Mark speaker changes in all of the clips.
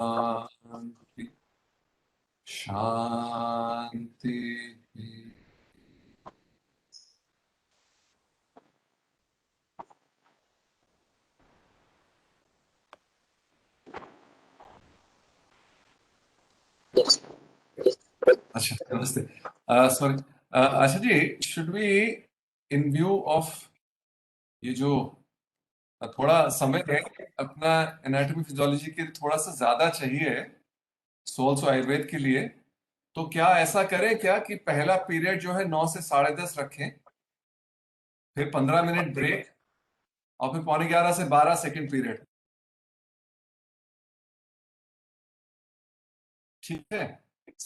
Speaker 1: शांति शांति। अच्छा नमस्ते। Sorry Asha ji, should we in view of ये जो थोड़ा समय है अपना एनाटॉमी फिजियोलॉजी के थोड़ा सा ज्यादा चाहिए सोल्स आयुर्वेद के लिए, तो क्या ऐसा करें क्या कि पहला पीरियड जो है 9 से 10:30 रखें, फिर 15 मिनट ब्रेक और फिर 11:15 से 12 सेकंड पीरियड। ठीक है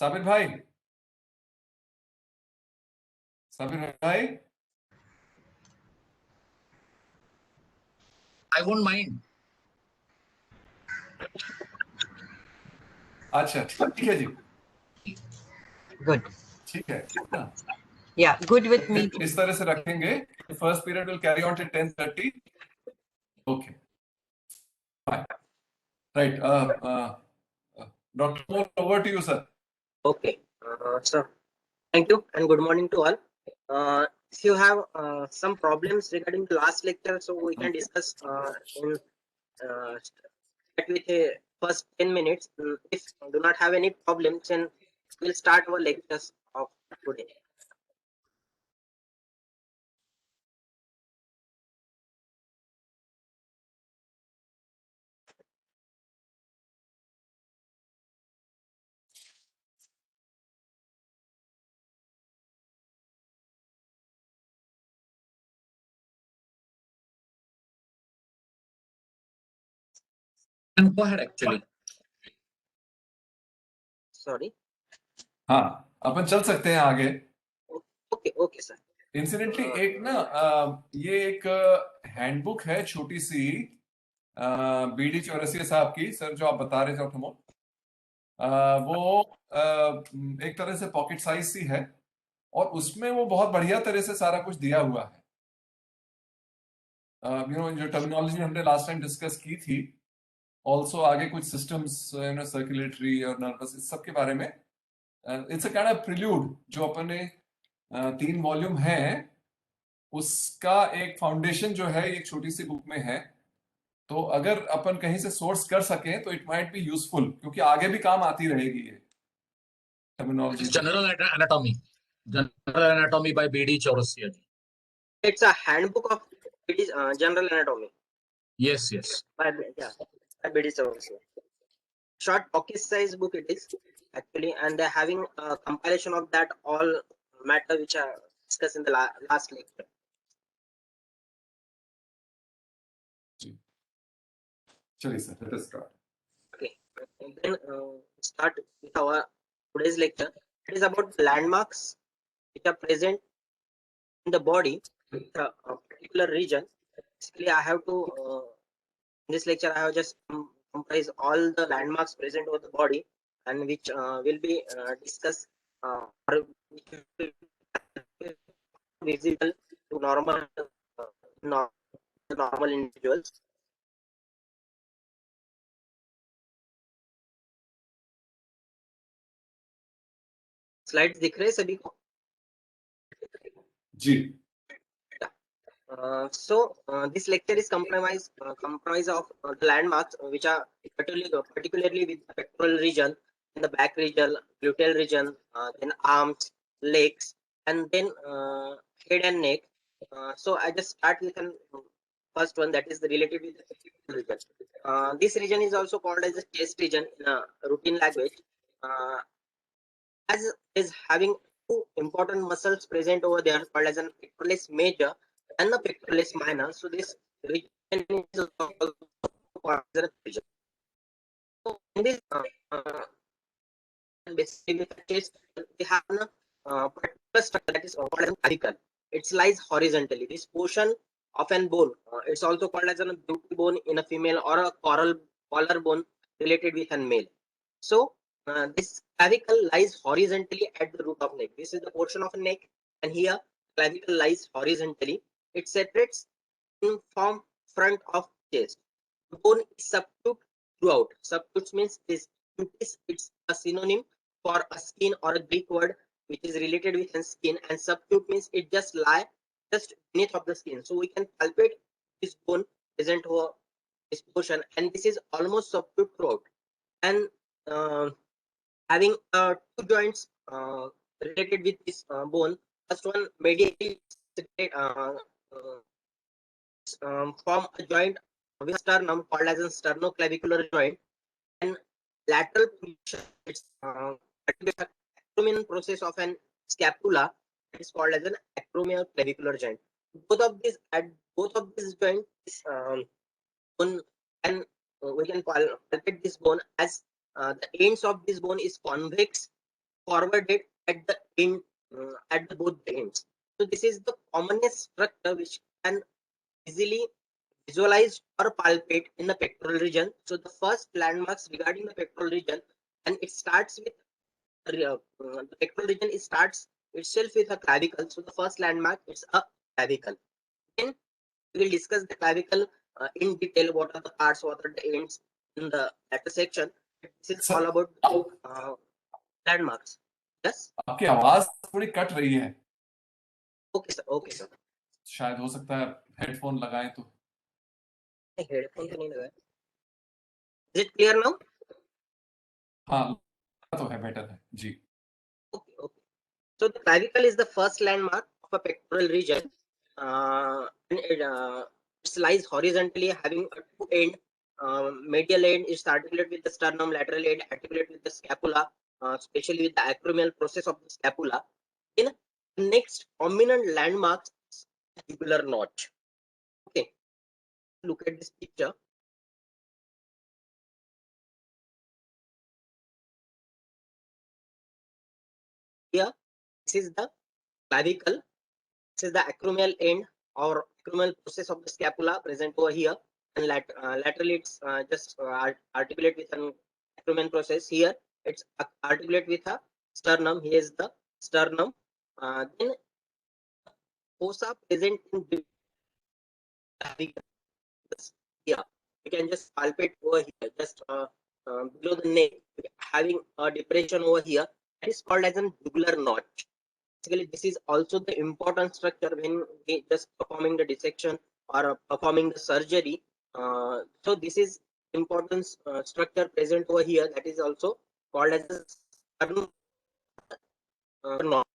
Speaker 1: साबिर भाई? साबिर भाई
Speaker 2: I won't mind.
Speaker 1: अच्छा ठीक है जी,
Speaker 3: Good.
Speaker 1: ठीक है ना?
Speaker 3: Yeah, good with me.
Speaker 1: फिर इस तरह से रखेंगे, first period will carry on till 10:30। Okay right. Doctor More, over to you sir.
Speaker 4: Okay, so thank you and good morning to all. If you have some problems regarding the last lecture, so we can discuss in start with a first 10 minutes. If you do not have any problems, then we'll start our lectures of today.
Speaker 2: And go ahead actually.
Speaker 4: Sorry.
Speaker 1: हाँ अपन चल सकते हैं आगे।
Speaker 4: Okay, sir.
Speaker 1: Incidentally एक ना ये एक handbook है छोटी सी, बीडी चौरसिया साहब की, सर जो आप बता रहे थे डॉक्टर मोर, वो एक तरह से पॉकेट साइज सी है और उसमें वो बहुत बढ़िया तरह से सारा कुछ दिया हुआ है। जो टर्मिनोलॉजी हमने लास्ट टाइम डिस्कस की थी, ऑल्सो आगे कुछ सिस्टम्स सर्कुलेटरी और नर्वस, इस सब के बारे में। It's a kind of prelude जो अपन ने 3 वॉल्यूम है उसका एक फाउंडेशन जो है एक छोटी सी बुक में है। तो अगर अपन कहीं से सोर्स कर सकें तो इट माइट बी यूजफुल, क्योंकि आगे भी काम आती रहेगी ये terminology.
Speaker 2: General Anatomy. General Anatomy by B.D. Chaurasia.
Speaker 4: It's a handbook of general anatomy.
Speaker 2: Yes, yes.
Speaker 4: By B.D. Chaurasia. Short pocket size book it is actually, and they're having a compilation of that all matter which are discussed in the last lecture.
Speaker 1: चलिए sir, let us start.
Speaker 4: Okay, and then start with our today's lecture. It is about landmarks which are present in the body, a particular region. Basically, I have to in this lecture I have just comprise all the landmarks present over the body, and which will be discussed or which will be visible to normal individuals. Slides दिख रहे हैं सभी को?
Speaker 1: जी।
Speaker 4: So this lecture is comprised of the landmarks which are particularly with the pectoral region, in the back region, gluteal region, then arms, legs, and then head and neck. So I just start with the first one, that is the related with the pectoral region. This region is also called as the chest region in a routine language, as is having two important muscles present over there called as an pectoralis major and the pectoralis minor. So this region is also called as a region. So in this basically the chest, we have a particular structure that is called as a clavicle. It lies horizontally. This portion of an bone, it's also called as a beauty bone in a female, or a collar bone related with a male. So this clavicle lies horizontally at the root of neck. This is the portion of a neck, and here clavicle lies horizontally. It separates from front of chest. The bone is subdued throughout. Subcutes means this. Cutis, it's a synonym for a skin or a Greek word which is related with a skin, and subcute means it just lie just beneath of the skin. So we can palpate this bone present over this portion, and this is almost subcute throughout. And having two joints related with this bone. First one medially form a joint with sternum called as a sternoclavicular joint, and lateral position it's acromion process of an scapula is called as an acromial clavicular joint. Both of these at both of these joints bone, and we can palpate this bone as the ends of this bone is convex forwarded at the end at the both ends. So this is the commonest structure which can easily visualized or palpate in the pectoral region. So the first landmarks regarding the pectoral region, and it starts with the pectoral region. It starts itself with a clavicle. So the first landmark is a clavicle. Then we will discuss the clavicle in detail. What are the parts? What are the ends in the latter section? This is all about landmarks. Yes.
Speaker 1: आपकी आवाज थोड़ी cut रही है,
Speaker 4: Okay, sir. Okay, sir.
Speaker 1: शायद हो सकता है headphone लगाएं तो।
Speaker 4: हेडफोन तो नहीं लगा है. Is it clear now?
Speaker 1: हाँ, तो है, बेटर है जी।
Speaker 4: Okay, okay. So the clavicle is the first landmark of a pectoral region. And it lies horizontally, having a two end. Medial end is articulate with the sternum, lateral end articulate with the scapula, especially with the acromial process of the scapula. In next prominent landmarks, jugular notch. Okay, look at this picture. Here, this is the clavicle. This is the acromial end or acromial process of the scapula present over here, and laterally it's just articulate with an acromial process. Here it's articulate with a sternum. Here is the sternum. Then fossa present in clavicle. Yeah, you can just palpate over here, just below the neck, having a depression over here. That is called as a jugular notch. Basically, this is also the important structure when we just performing the dissection or performing the surgery. So this is important structure present over here. That is also called as a sternum notch.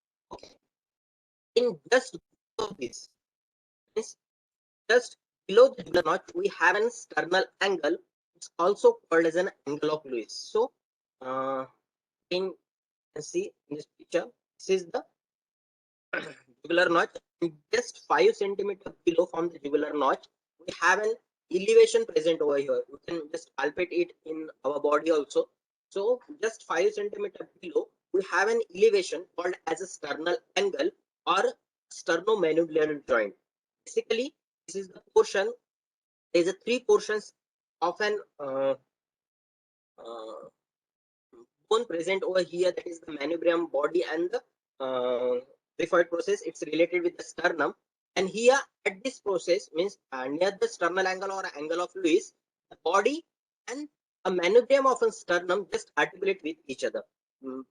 Speaker 4: In just below this, just below the jugular notch, we have an sternal angle. It's also called as an angle of Lewis. So, in see in this picture, this is the jugular notch. Just 5 centimeters below from the jugular notch, we have an elevation present over here. We can just palpate it in our body also. So just 5 centimeters below, we have an elevation called as a sternal angle or sternomandibular joint. Basically, this is the portion. There is a 3 portions of an bone present over here. That is the manubrium body and the xiphoid process. It's related with the sternum, and here at this process means near the sternal angle or angle of Lewis, the body and a manubrium of a sternum just articulate with each other.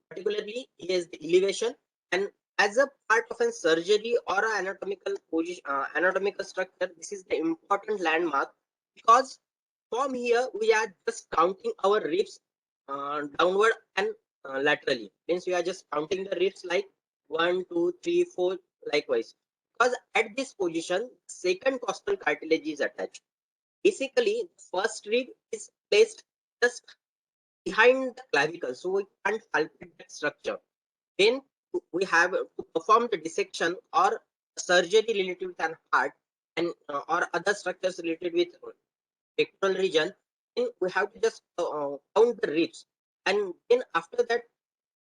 Speaker 4: Particularly, here is the elevation, and as a part of a surgery or an anatomical position, anatomical structure, this is the important landmark, because from here we are just counting our ribs downward and laterally. Means we are just counting the ribs like 1, 2, 3, 4, likewise. Because at this position, second costal cartilage is attached. Basically, the first rib is placed just behind the clavicle, so we can't palpate that structure. Then we have to perform the dissection or surgery related with an heart and or other structures related with pectoral region. Then we have to just count the ribs, and then after that,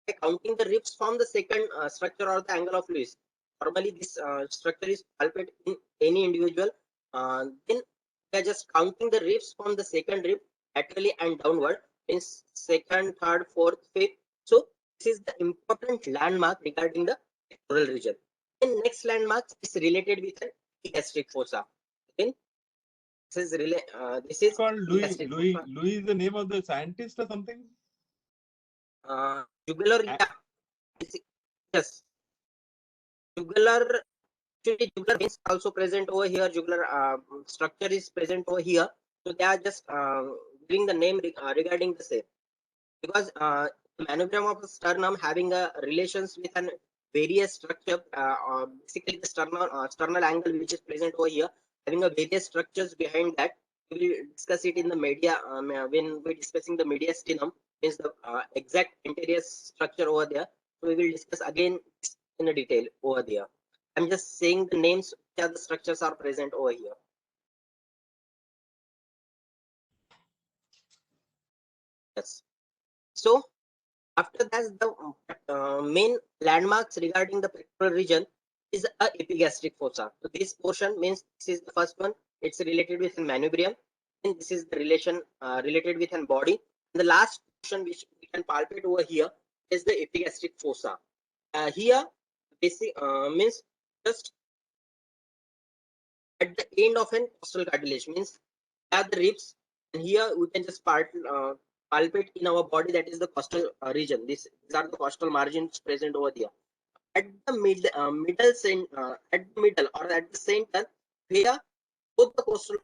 Speaker 4: by counting the ribs from the second structure or the angle of Lewis. Normally, this structure is palpate in any individual. Then we are just counting the ribs from the second rib laterally and downward in second, third, fourth, fifth. So this is the important landmark regarding the pectoral region. Then next landmark is related with an epigastric fossa. Then This is
Speaker 5: Called Louis.
Speaker 4: gastric
Speaker 5: Louis.
Speaker 4: fossa.
Speaker 5: Louis is the name of the scientist or something.
Speaker 4: Jugular, yeah. Yes. Jugular. Actually, jugular veins also present over here. Jugular structure is present over here. So they are just giving the name regarding the same, because the manubrium of the sternum having a relations with an various structure. Basically, the sternal angle which is present over here having a various structures behind that. We will discuss it in the media when we're discussing the mediastinum, is the exact anterior structure over there. So we will discuss again in a detail over there. I'm just saying the names which are the structures are present over here. Yes. So after that, the main landmarks regarding the pectoral region is a epigastric fossa. So this portion means this is the first one. It's related with an manubrium, and this is the relation related with an body. And the last portion which we can palpate over here is the epigastric fossa. Here, basic means just at the end of an costal cartilage, means at the ribs, and here we can just palpate in our body, that is the costal region. These are the costal margins present over there. At the middle or at the center, where both the costal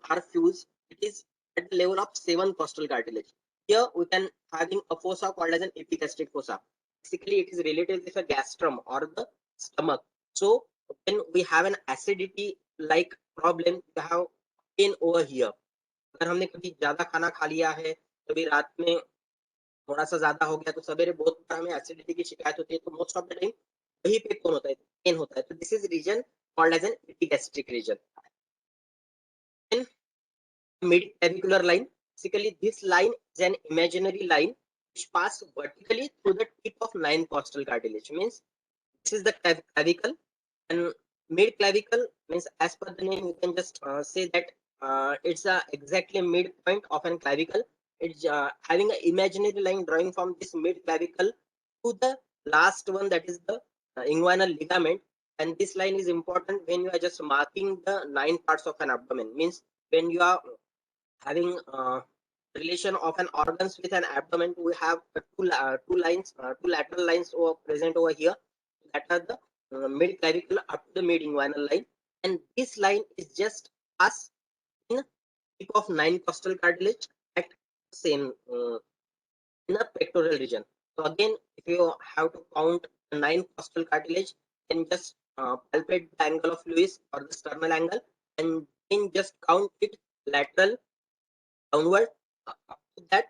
Speaker 4: are fused, it is at the level of 7 costal cartilage. Here we can having a fossa called as an epigastric fossa. Basically, it is related with a gastrum or the stomach. So when we have an acidity like problem, we have pain over here. अगर हमने कभी ज्यादा खाना खा लिया है, कभी रात में थोड़ा सा ज्यादा हो गया, तो सवेरे बहुत बार हमें एसिडिटी की शिकायत होती है, तो मोस्ट ऑफ द टाइम वही पे कौन होता है, पेन होता है. तो this is region called as an epigastric region. Mid clavicular line, basically this line is an imaginary line which pass vertically through the tip of 9 costal cartilage. Means this is the clavicle, and mid clavicle means, as per the name, you can just say that it's exactly midpoint of an clavicle. It's having an imaginary line drawing from this mid clavicle to the last one, that is the inguinal ligament. And this line is important when you are just marking the 9 parts of an abdomen. Means when you are having relation of an organs with an abdomen, we have two lines, two lateral lines present over here, that are the mid clavicle up to the mid inguinal line, and this line is just pass in tip of 9 costal cartilage at same in the pectoral region. So again, if you have to count 9 costal cartilage, then just palpate the angle of Lewis or the sternal angle, and then just count it lateral downward up to that,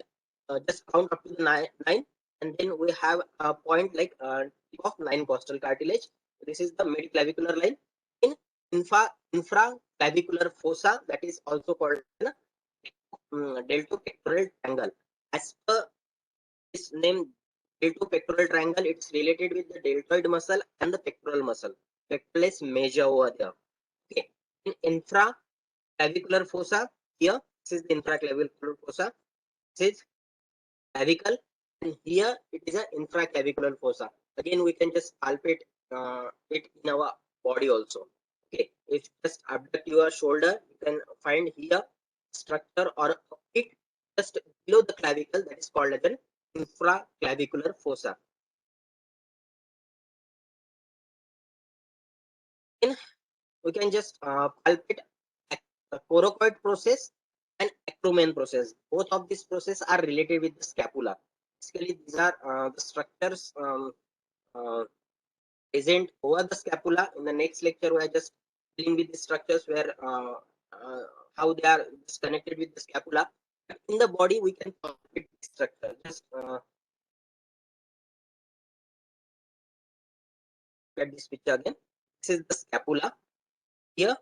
Speaker 4: just count up to the 9, and then we have a point like tip of 9 costal cartilage. This is the mid clavicular line. In infraclavicular fossa, that is also called deltopectoral triangle. As per this name, deltopectoral triangle, it's related with the deltoid muscle and the pectoral muscle. Pectoralis major over there. Okay. In infraclavicular fossa, here this is the infraclavicular fossa. This is clavicle, and here it is an infraclavicular fossa. Again, we can just palpate it in our body also. Okay, if just abduct your shoulder, you can find here structure or a pit just below the clavicle, that is called as an infraclavicular fossa. Then we can just palpate the coracoid process and acromion process. Both of these processes are related with the scapula. Basically, these are the structures present over the scapula. In the next lecture, we are just dealing with the structures where how they are connected with the scapula. But in the body, we can palpate the structure. Just get this picture again. This is the scapula. Here,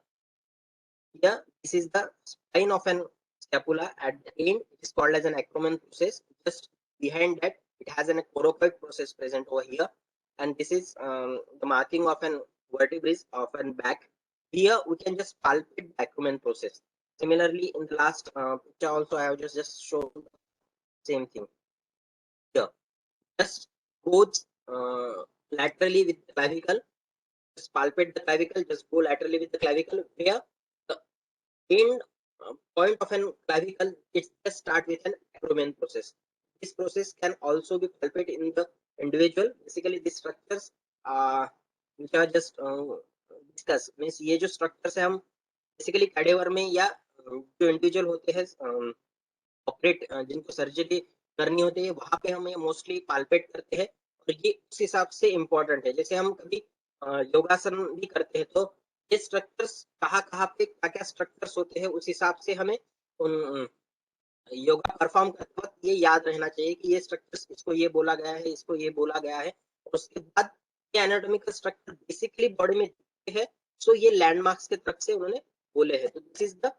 Speaker 4: this is the spine of an scapula. At the end, it is called as an acromion process. Just behind that, it has a coracoid process present over here, and this is the marking of an vertebrae of an back. Here we can just palpate the acromion process. Similarly, in the last picture also, I have just shown the same thing. Here, just goes laterally with the clavicle. Just palpate the clavicle. Just go laterally with the clavicle, where the end point of an clavicle, it just start with an acromion process. This process can also be palpate in the individual. Basically, these structures which are just discuss means ये जो structures है हम basically cadaver में या जो individual होते हैं operate जिनको सर्जरी करनी होती है वहां पे हम मोस्टली पाल्पेट करते हैं और ये उस हिसाब से इम्पोर्टेंट है। जैसे हम कभी योगासन भी करते हैं तो ये स्ट्रक्चर्स कहाँ पे क्या क्या स्ट्रक्चर्स होते हैं उस हिसाब से हमें उन योगा परफॉर्म करते वक्त ये याद रहना चाहिए कि ये स्ट्रक्चर्स इसको ये बोला गया है, इसको ये बोला गया है और उसके बाद ये एनाटॉमिकल स्ट्रक्चर बेसिकली बॉडी में है, सो ये लैंडमार्क्स के तरफ से उन्होंने बोले हैं। तो this is the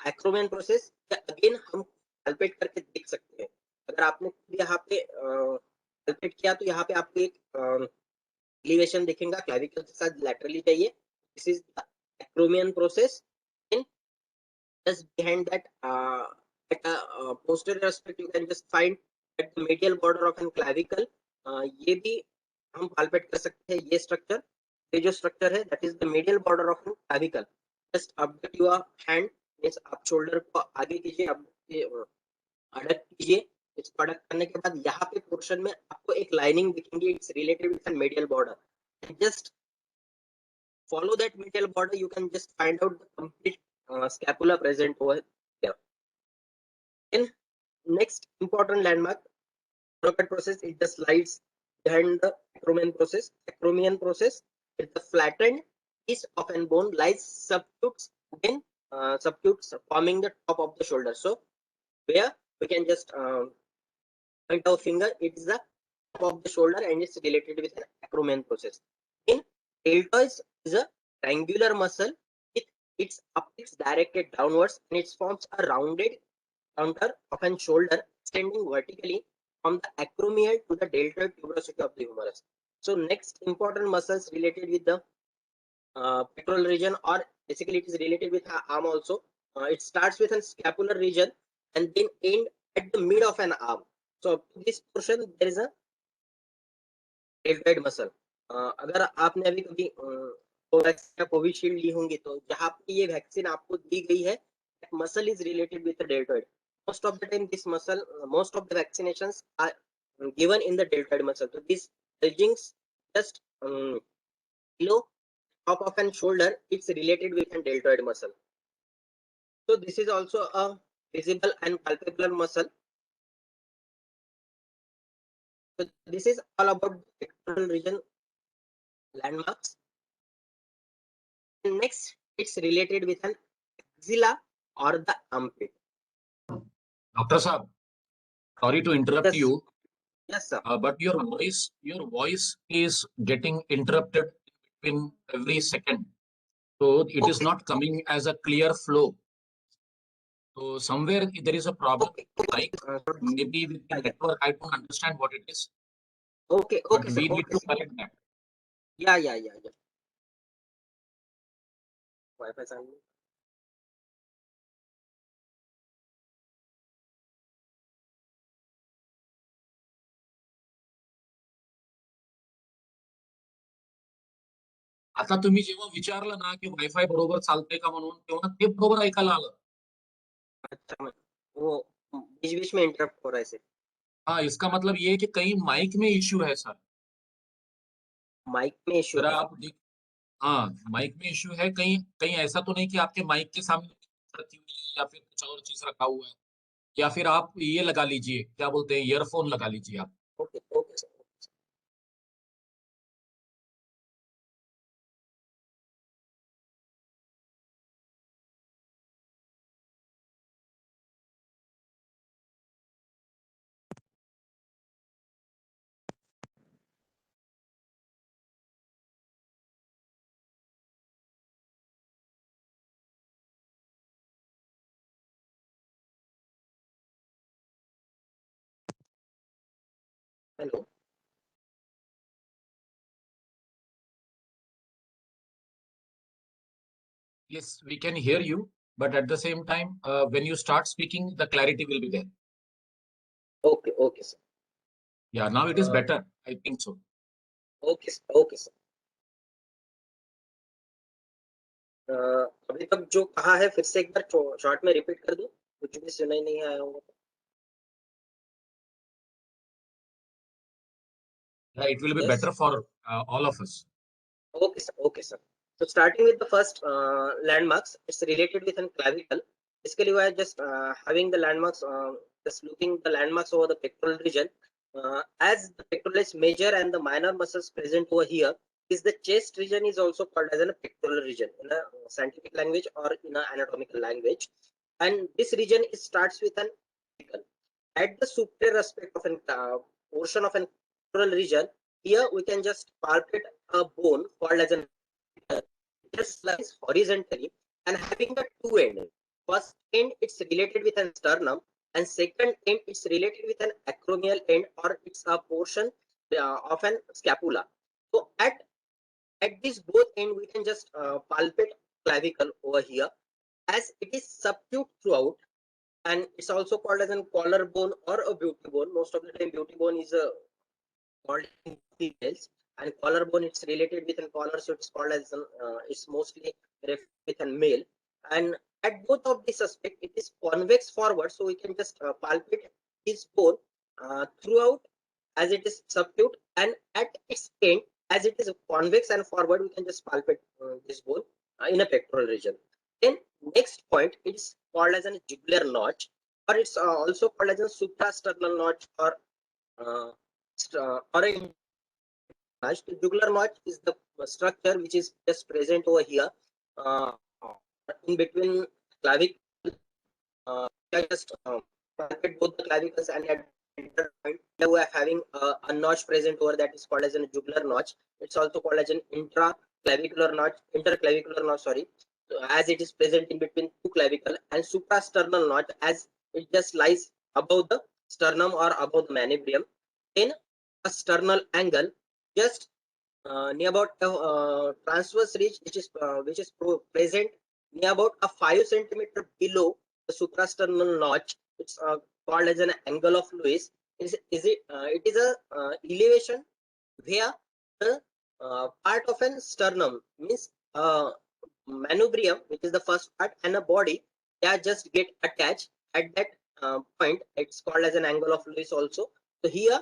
Speaker 4: acromion process. Again हम कैलकुलेट करके देख सकते हैं। अगर आपने यहाँ पे कैलकुलेट किया तो यहाँ पे आपको एक एलिवेशन दिखेगा क्लैविकल के साथ लैटरली जाइए। This is the acromion process. In just behind that at a posterior aspect you can just find at the medial border of an clavicle ये भी हम palpate कर सकते हैं। ये structure, ये जो structure है that is the medial border of an clavicle। just update your hand means आप shoulder को आगे कीजिए, अडक्ट कीजिए। इसको अडक्ट करने के बाद यहाँ पे पोर्शन में आपको एक लाइनिंग दिखेंगी, it's related with medial border। just follow that medial border, you can just find out the complete scapula present over here. Then next important landmark, Broca's process, it just lies behind the acromion process. Acromion process is the flattened piece of an bone lies subcutes in subcutes forming the top of the shoulder. So where we can just point our finger, it is the top of the shoulder and it's related with an acromion process. In deltoids is a triangular muscle with its apex directed downwards and it forms a rounded counter of an shoulder extending vertically from the acromial to the deltoid tuberosity of the humerus. So next important muscles related with the pectoral region, or basically it is related with the arm also. It starts with a scapular region and then end at the mid of an arm. So up to this portion there is a deltoid muscle. अगर आपने अभी कभी Covaxin या Covishield ली होंगी तो जहाँ पे ये वैक्सीन आपको दी गई है, muscle is related with the deltoid. Most of the time this muscle, most of the vaccinations are given in the deltoid muscle. So these bulgings just below top of an shoulder, it's related with a deltoid muscle. So this is also a visible and palpable muscle. So this is all about the pectoral region landmarks. And next, it's related with an axilla or the armpit.
Speaker 2: Dr. Saab, sorry to interrupt
Speaker 4: Yes.
Speaker 2: you,
Speaker 4: Yes, sir.
Speaker 2: but your voice is getting interrupted in every second. So it is
Speaker 4: Okay.
Speaker 2: not coming as a clear flow. So somewhere there is a problem
Speaker 4: Okay.
Speaker 2: with the mic. Maybe with the network, I don't understand what it is.
Speaker 4: Okay.
Speaker 2: But
Speaker 4: Okay, sir.
Speaker 2: we need
Speaker 4: Okay,
Speaker 2: to
Speaker 4: sir.
Speaker 2: correct that.
Speaker 4: Yeah. Wi-Fi sound.
Speaker 2: आता तुम्ही जेव्हा विचारलं ना की wifi बरोबर चालतंय का म्हणून, तेव्हा ते बरोबर ऐकायला आलं.
Speaker 4: अच्छा, वो बीच-बीच में इंटरप्ट हो रहा है सर।
Speaker 2: हाँ, इसका मतलब ये है कि कहीं माइक में इश्यू है सर.
Speaker 4: माइक में इश्यू
Speaker 2: जरा
Speaker 4: है।
Speaker 2: आप हाँ, माइक में इश्यू है. कहीं कहीं ऐसा तो नहीं कि आपके माइक के सामने रखी हुई है या फिर कुछ और चीज रखा हुआ है, या फिर आप ये लगा लीजिए, क्या बोलते हैं, ईयरफोन लगा लीजिए आप.
Speaker 4: Okay, okay sir. Hello.
Speaker 2: Yes, we can hear you, but at the same time, when you start speaking, the clarity will be there.
Speaker 4: Okay, okay sir.
Speaker 2: Yeah, now it is better. I think so.
Speaker 4: Okay sir, okay sir. अभी तक जो कहा है फिर से एक बार short में repeat कर दूं, कुछ भी सुनाई नहीं आया होगा।
Speaker 2: Yeah, it will be
Speaker 4: Yes.
Speaker 2: better for all of us.
Speaker 4: Okay, sir. Okay, sir. So starting with the first landmarks, it's related with an clavicle. Basically, we are just having the landmarks, just looking the landmarks over the pectoral region. As the pectoralis major and the minor muscles present over here, is the chest region is also called as a pectoral region in a scientific language or in an anatomical language. And this region is starts with an clavicle. At the superior aspect of an portion of an pectoral region, here we can just palpate a bone called as an just lies horizontally and having the two ends. First end it's related with an sternum and second end it's related with an acromial end or it's a portion of an scapula. So at this both end we can just palpate clavicle over here as it is subdued throughout, and it's also called as a collarbone or a beauty bone. Most of the time beauty bone is called in females, and collarbone it's related with a collar, so it's called as it's mostly with a male. And at both of this aspect it is convex forward, so we can just palpate this bone throughout as it is subdued, and at its end as it is convex and forward we can just palpate this bone in a pectoral region. Then next point it's called as a jugular notch, or it's also called as a suprasternal notch or uh, or a notch. The jugular notch is the structure which is just present over here uh, in between clavicle. Just palpate both the clavicles, and at the point we are having a notch present over that is called as a jugular notch. It's also called as an interclavicular notch. Sorry, so as it is present in between two clavicle, and suprasternal notch as it just lies above the sternum or above the manubrium. Then a sternal angle just near about transverse ridge which is present near about a 5 centimeter below the suprasternal notch. It's called as an angle of Lewis. It is a elevation where the part of an sternum means manubrium, which is the first part, and a body, they are just get attached at that point. It's called as an angle of Lewis also. So here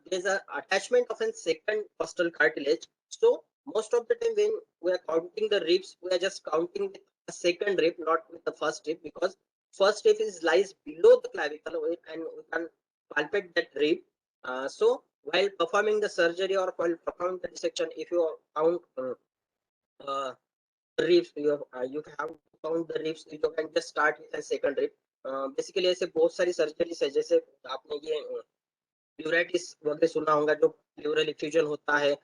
Speaker 4: there's a attachment of a second costal cartilage. So most of the time when we are counting the ribs, we are just counting with a second rib, not with the first rib, because first rib is lies below the clavicle and we can palpate that rib. So while performing the surgery or while performing the dissection, if you count uh, ribs, you have to count the ribs. You can just start with a second rib. Basically ऐसे बहुत सारी surgeries है, जैसे आपने ये प्लूराइटिस वगैरह सुना होगा, जो प्लूरल इफ्यूजन होता है,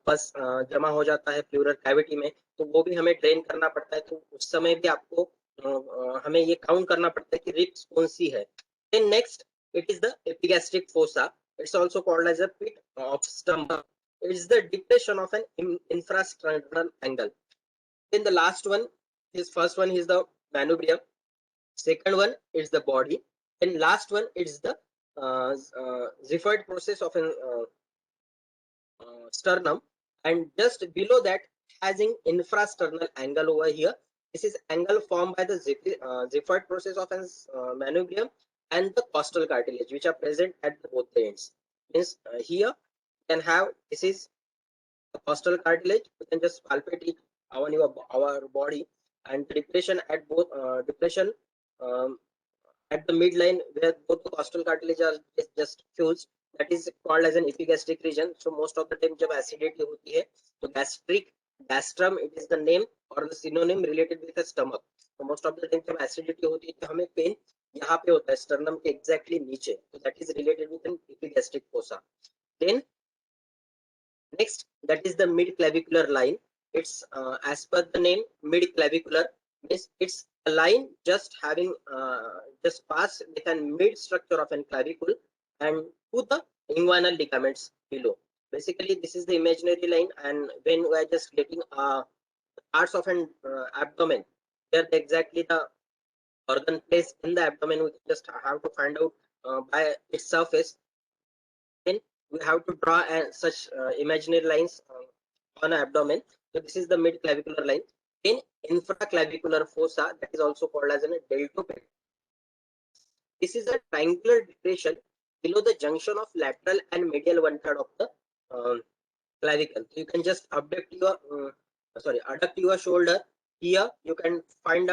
Speaker 4: पस जमा हो जाता है प्लूरल कैविटी में, तो वो भी हमें ड्रेन करना पड़ता है। तो उस समय भी आपको हमें ये काउंट करना पड़ता है कि रिब्स कौन सी है। Then next it is the epigastric fossa. It's also called as a pit of stomach. It is the depression of an infrasternal angle. Then the last one is first one is the manubrium. Second one is the body. And last one is the xiphoid process of an sternum. And just below that having infrasternal angle over here. This is angle formed by the xiphoid process of an manubrium and the costal cartilage, which are present at both the ends. Means here you can have, this is the costal cartilage. You can just palpate it on our body, and depression at both depression at the midline where both the costal cartilage are just fused, that is called as an epigastric region. So most of the time जब acidity होती है तो gastric gastrum, it is the name or the synonym related with the stomach. So most of the time जब acidity होती है तो हमें pain यहाँ पे होता है sternum के exactly नीचे, so that is related with an epigastric fossa. Then next, that is the mid clavicular line. It's as per the name mid clavicular, means it's a line just having just pass with a mid structure of an clavicle and to the inguinal ligaments below. Basically this is the imaginary line, and when we are just getting parts of an abdomen, where exactly the organ place in the abdomen, we just have to find out by its surface. Then we have to draw such imaginary lines on abdomen. So this is the mid clavicular line. Then infraclavicular fossa, that is also called as a deltopetalon. This is a triangular depression below the junction of lateral and medial one third of the clavicle. You can just adduct your shoulder. Here you can find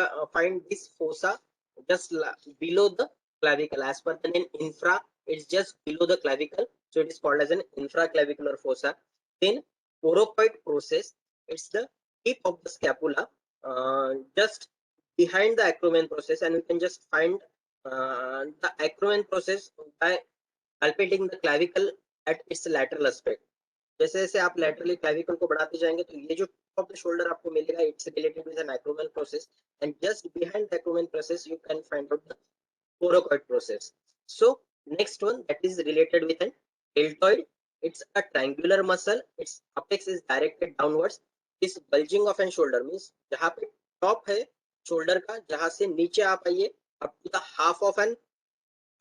Speaker 4: this fossa just below the clavicle. As per the name infra, it's just below the clavicle, so it is called as an infraclavicular fossa. Then coracoid process, it's the tip of the scapula, just behind the acromion process, and you can just find the acromion process by palpating the clavicle at its lateral aspect. जैसे जैसे आप laterally clavicle को बढ़ाते जाएंगे तो ये जो top of the shoulder आपको मिलेगा, it's related with an acromion process, and just behind the acromion process you can find out the coracoid process. So next one, that is related with an deltoid. It's a triangular muscle. Its apex is directed downwards. This bulging of an shoulder means जहाँ पे top है shoulder का, जहाँ से नीचे आप आइए up to the half of an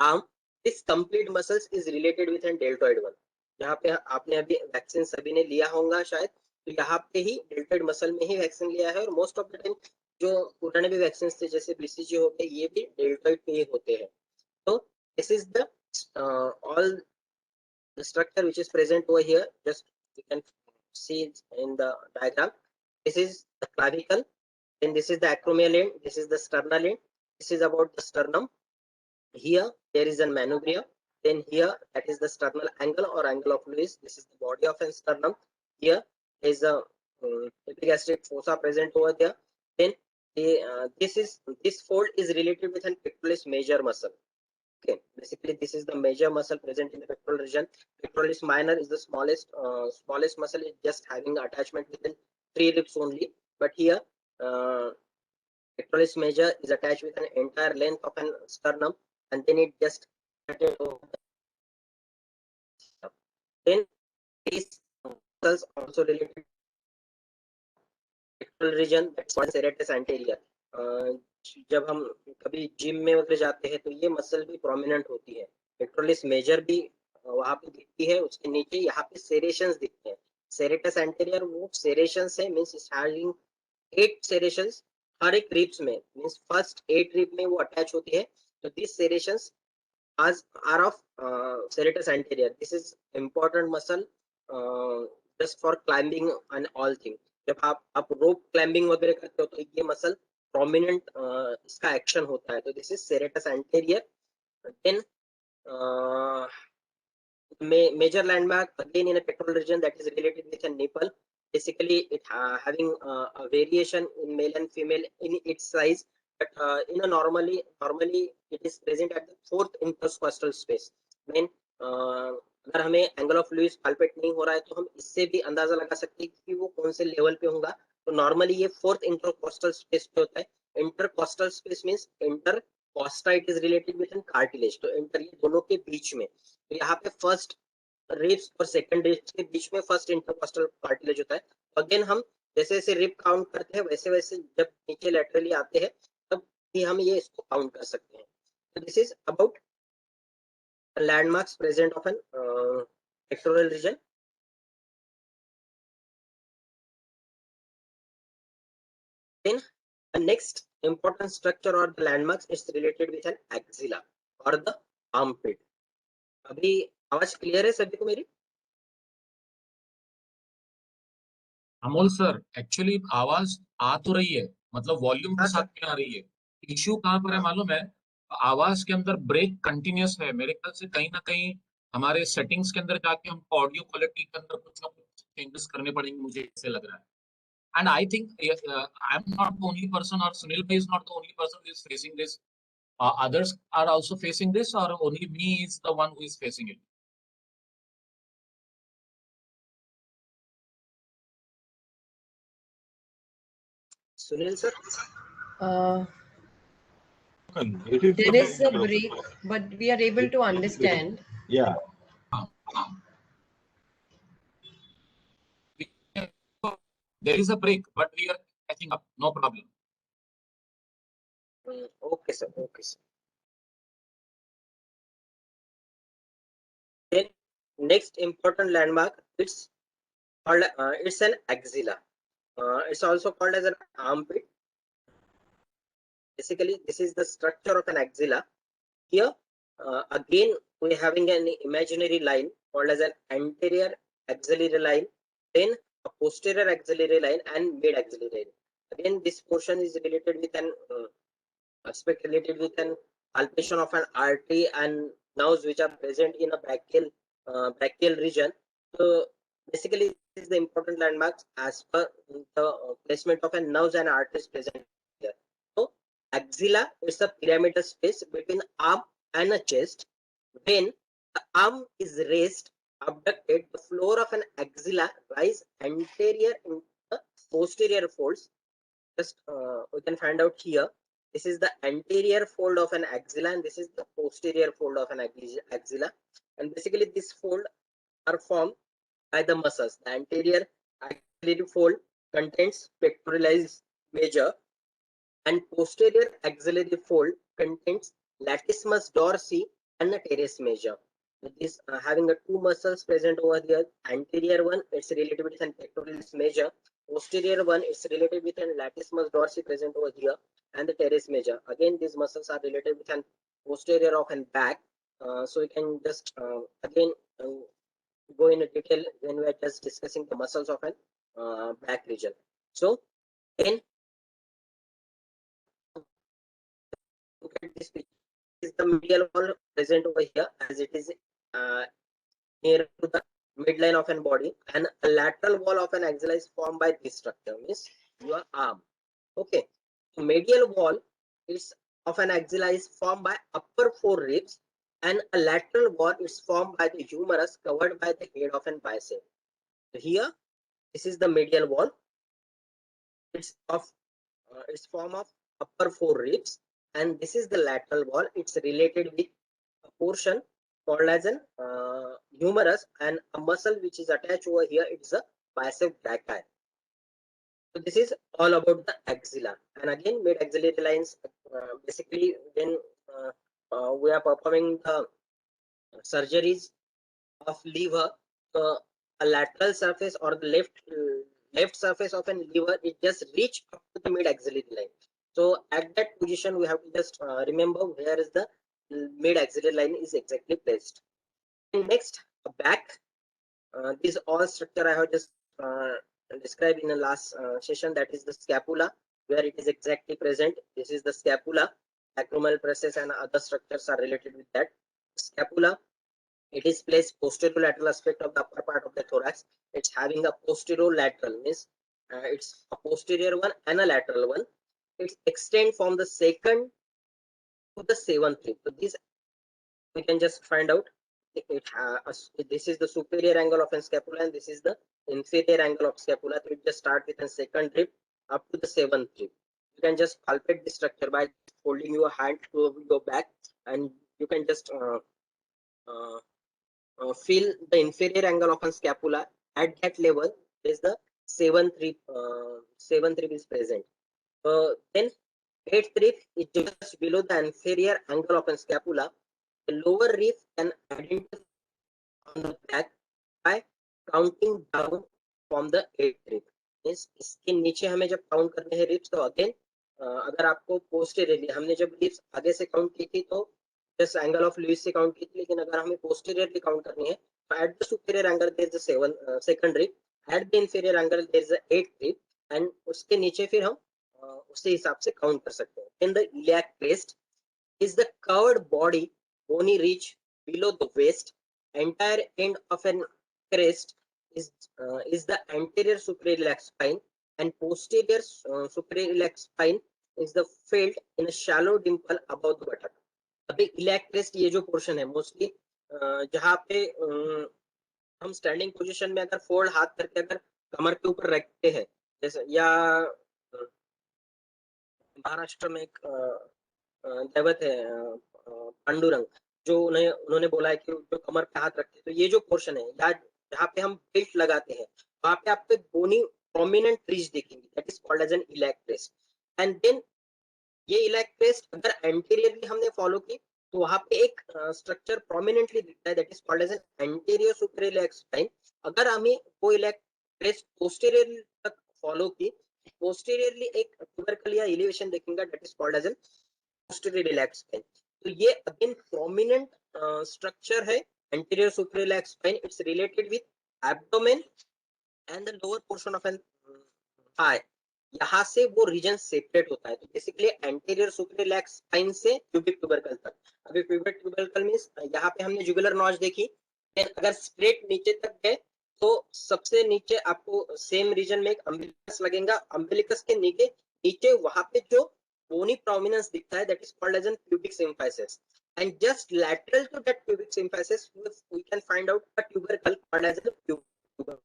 Speaker 4: arm, this complete muscles is related with an deltoid one. जहाँ पे आपने अभी वैक्सीन सभी ने लिया होगा शायद, तो यहाँ पे ही डेल्टॉइड मसल में ही वैक्सीन लिया है, और मोस्ट ऑफ द टाइम जो पुराने भी वैक्सीन थे जैसे बीसीजी हो गए, ये भी डेल्टॉइड पे ही होते हैं. तो this is the all the structure which is present over here. Just you can see it in the diagram. This is the clavicle, then this is the acromial end, this is the sternal end, this is about the sternum. Here there is a manubrium, then here that is the sternal angle or angle of Lewis. This is the body of an sternum. Here is a epigastric fossa present over there. Then this fold is related with an pectoralis major muscle. Okay, basically this is the major muscle present in the pectoral region. Pectoralis minor is the smallest muscle, is just having attachment within 3 ribs only. But here pectoralis major is attached with an entire length of an sternum, and then it just then these muscles also related pectoral region, that's called serratus anterior. जब हम कभी gym में वगैरह जाते हैं तो ये muscle भी प्रोमिनेंट होती है. पेक्टोरलिस मेजर भी वहां पे दिखती है, उसके नीचे यहाँ पे सेरेशंस दिखते हैं. सेरेटस एंटेरियर वो सेरेशंस है, मींस इट्स हैविंग 8 सेरेशंस हर एक रिब्स में, मींस फर्स्ट 8 रिब में वो अटैच होती है. तो this serrations are of serratus anterior. This is important muscle just for climbing and all thing. जब आप rope climbing वगैरह करते हो तो ये मसल prominent इसका एक्शन होता है. तो this is serratus anterior. Then major landmark again in a pectoral region, that is related with a nipple. Basically it having a variation in male and female in its size, but in a normally it is present at the 4th intercostal space. When अगर हमें angle of Louis palpate नहीं हो रहा है तो हम इससे भी अंदाजा लगा सकते हैं कि वो कौन से लेवल पे होगा. तो नॉर्मली ये 4th इंटरकोस्टल स्पेस पे होता है. Intercostal space means intercosta it is related with an cartilage, तो इंटर ये दोनों के बीच में. तो यहाँ पे फर्स्ट रिब्स और सेकंड रिब्स के बीच में फर्स्ट इंटरकोस्टल कार्टिलेज होता है. अगेन हम जैसे जैसे रिब काउंट करते हैं वैसे वैसे जब नीचे लैटरली आते हैं तब भी हम ये इसको काउंट कर सकते हैं. तो this is about landmarks present of an pectoral region. Then the next important structure or the landmarks is related with an axilla or the armpit. अभी आवाज क्लियर है सभी को मेरी?
Speaker 2: अमोल सर, एक्चुअली आवाज आ तो रही है, मतलब वॉल्यूम के साथ में आ रही है. इश्यू कहाँ पर है मालूम है? आवाज के अंदर ब्रेक कंटिन्यूस है. मेरे ख्याल से कहीं ना कहीं हमारे सेटिंग्स के अंदर जाके हमको ऑडियो क्वालिटी के अंदर कुछ ना कुछ चेंजेस करने पड़ेंगे, मुझे ऐसे लग रहा है. And I think I am not the only person, और सुनील भाई is not the only person who is facing this. Others are also facing this, और only me is the one who is facing it?
Speaker 4: Sunil sir,
Speaker 3: there is a break, but we are able to understand.
Speaker 5: Yeah.
Speaker 2: There is a break, but we are catching up. No problem.
Speaker 4: okay sir, okay sir. Then next important landmark, it's called it's an axilla. It's also called as an armpit. Basically, this is the structure of an axilla. Here, again, we're having an imaginary line called as an anterior axillary line, then a posterior axillary line, and mid axillary line. Again, this portion is related with an aspect related with an palpation of an artery and nerves which are present in a brachial region. So basically, this is the important landmarks as per the placement of a nerves and arteries present here. So axilla is a pyramidal space between arm and a chest. When the arm is raised, abducted, the floor of an axilla rise anterior in the posterior folds. Just we can find out here. This is the anterior fold of an axilla, and this is the posterior fold of an axilla. And basically, this fold are formed by the muscles. The anterior axillary fold contains pectoralis major, and posterior axillary fold contains latissimus dorsi and the teres major. This having a two muscles present over here. Anterior one, it's related with an pectoralis major. Posterior one, it's related with an latissimus dorsi present over here, and the teres major. Again, these muscles are related with an posterior of an back. So we can just again go in detail when we are just discussing the muscles of an back region. So then look at this picture. This is the medial wall present over here, as it is near to the midline of an body, and a lateral wall of an axilla is formed by this structure, means your arm. Okay, so medial wall is of an axilla is formed by upper four ribs, and a lateral wall is formed by the humerus covered by the head of an bicep. So here, this is the medial wall. It's form of upper four ribs, and this is the lateral wall. It's related with a portion called as an humerus and a muscle which is attached over here. It's a bicep brachii. So this is all about the axilla. And again, mid axillary lines. Basically, when we are performing the surgeries of liver, a lateral surface or the left surface of an liver, it just reach up to the mid axillary line. So at that position, we have to just remember where is the mid axillary line is exactly placed. And next, back. This all structure I have just described in the last session. That is the scapula, where it is exactly present. This is the scapula. Acromial process and other structures are related with that. Scapula, it is placed posterolateral aspect of the upper part of the thorax. It's having a posterolateral, means it's a posterior one and a lateral one. It extends from the second to the seventh rib. So this we can just find out. This is the superior angle of a scapula, and this is the inferior angle of scapula. So it just start with a second rib up to the seventh rib. You can just palpate the structure by holding your hand to your back, and you can just feel the inferior angle of a scapula. At that level, is the seventh rib is present. Then eighth rib is just below the inferior angle of a scapula. The lower rib can identify on the back by counting down from the eighth rib. Means इसके नीचे हमें जब count करते हैं ribs, तो again अगर आपको posteriorly हमने जब रिब्स आगे से काउंट की थी तो जस्ट एंगल ऑफ लुइस से काउंट की थी, लेकिन अगर हमें पोस्टीरियरली काउंट करनी है तो at the superior angle there is the second rib, at the inferior angle there is the eighth rib, and उसके नीचे फिर हम उसी हिसाब से काउंट कर सकते हैं. In the iliac crest is the curved body, bony ridge below the waist. Entire end of an crest is the anterior suprailiac spine, and posterior suprailiac spine is the filled in a shallow dimple above the buttock. अभी iliac crest ये जो portion है mostly जहाँ पे हम standing position में अगर fold हाथ करके अगर कमर के ऊपर रखते हैं, जैसे या महाराष्ट्र में एक दैवत है पांडुरंग, जो उन्होंने बोला है कि जो कमर पे हाथ रखते हैं, तो ये जो पोर्शन है या जहाँ पे हम बेल्ट लगाते हैं वहां पे आपको बोनी प्रोमिनेंट रिज दिखेंगी, that is called as an iliac crest. And then ये इलियाक क्रेस्ट अगर एंटीरियरली हमने फॉलो की तो वहां पे एक स्ट्रक्चर प्रोमिनेंटली दिखता है, that is called as an anterior superiliac spine. अगर हमें वो इलियाक क्रेस्ट पोस्टीरियर तक फॉलो की, पोस्टीरियरली एक ट्यूबरकल या एलिवेशन देखेंगे that is called as an posterior iliac spine. तो ये अगेन प्रोमिनेंट स्ट्रक्चर है anterior superior iliac spine. It's related with abdomen and the lower portion of an thigh. यहाँ से वो रीजन सेपरेट होता है। तो basically anterior superior iliac spine से प्यूबिक ट्यूबरकल तक। अभी प्यूबिक ट्यूबरकल मींस यहाँ पे हमने जुगुलर नॉच देखी, अगर स्ट्रेट नीचे तक गए तो सबसे नीचे आपको सेम रीजन में एक अम्बिलिकस लगेगा। अम्बिलिकस के नीचे वहां पे जो बोनी प्रोमिनेंस दिखता है that is called as an pubic symphysis, and just lateral to that pubic symphysis we can find out a tubercle called as an tubercle.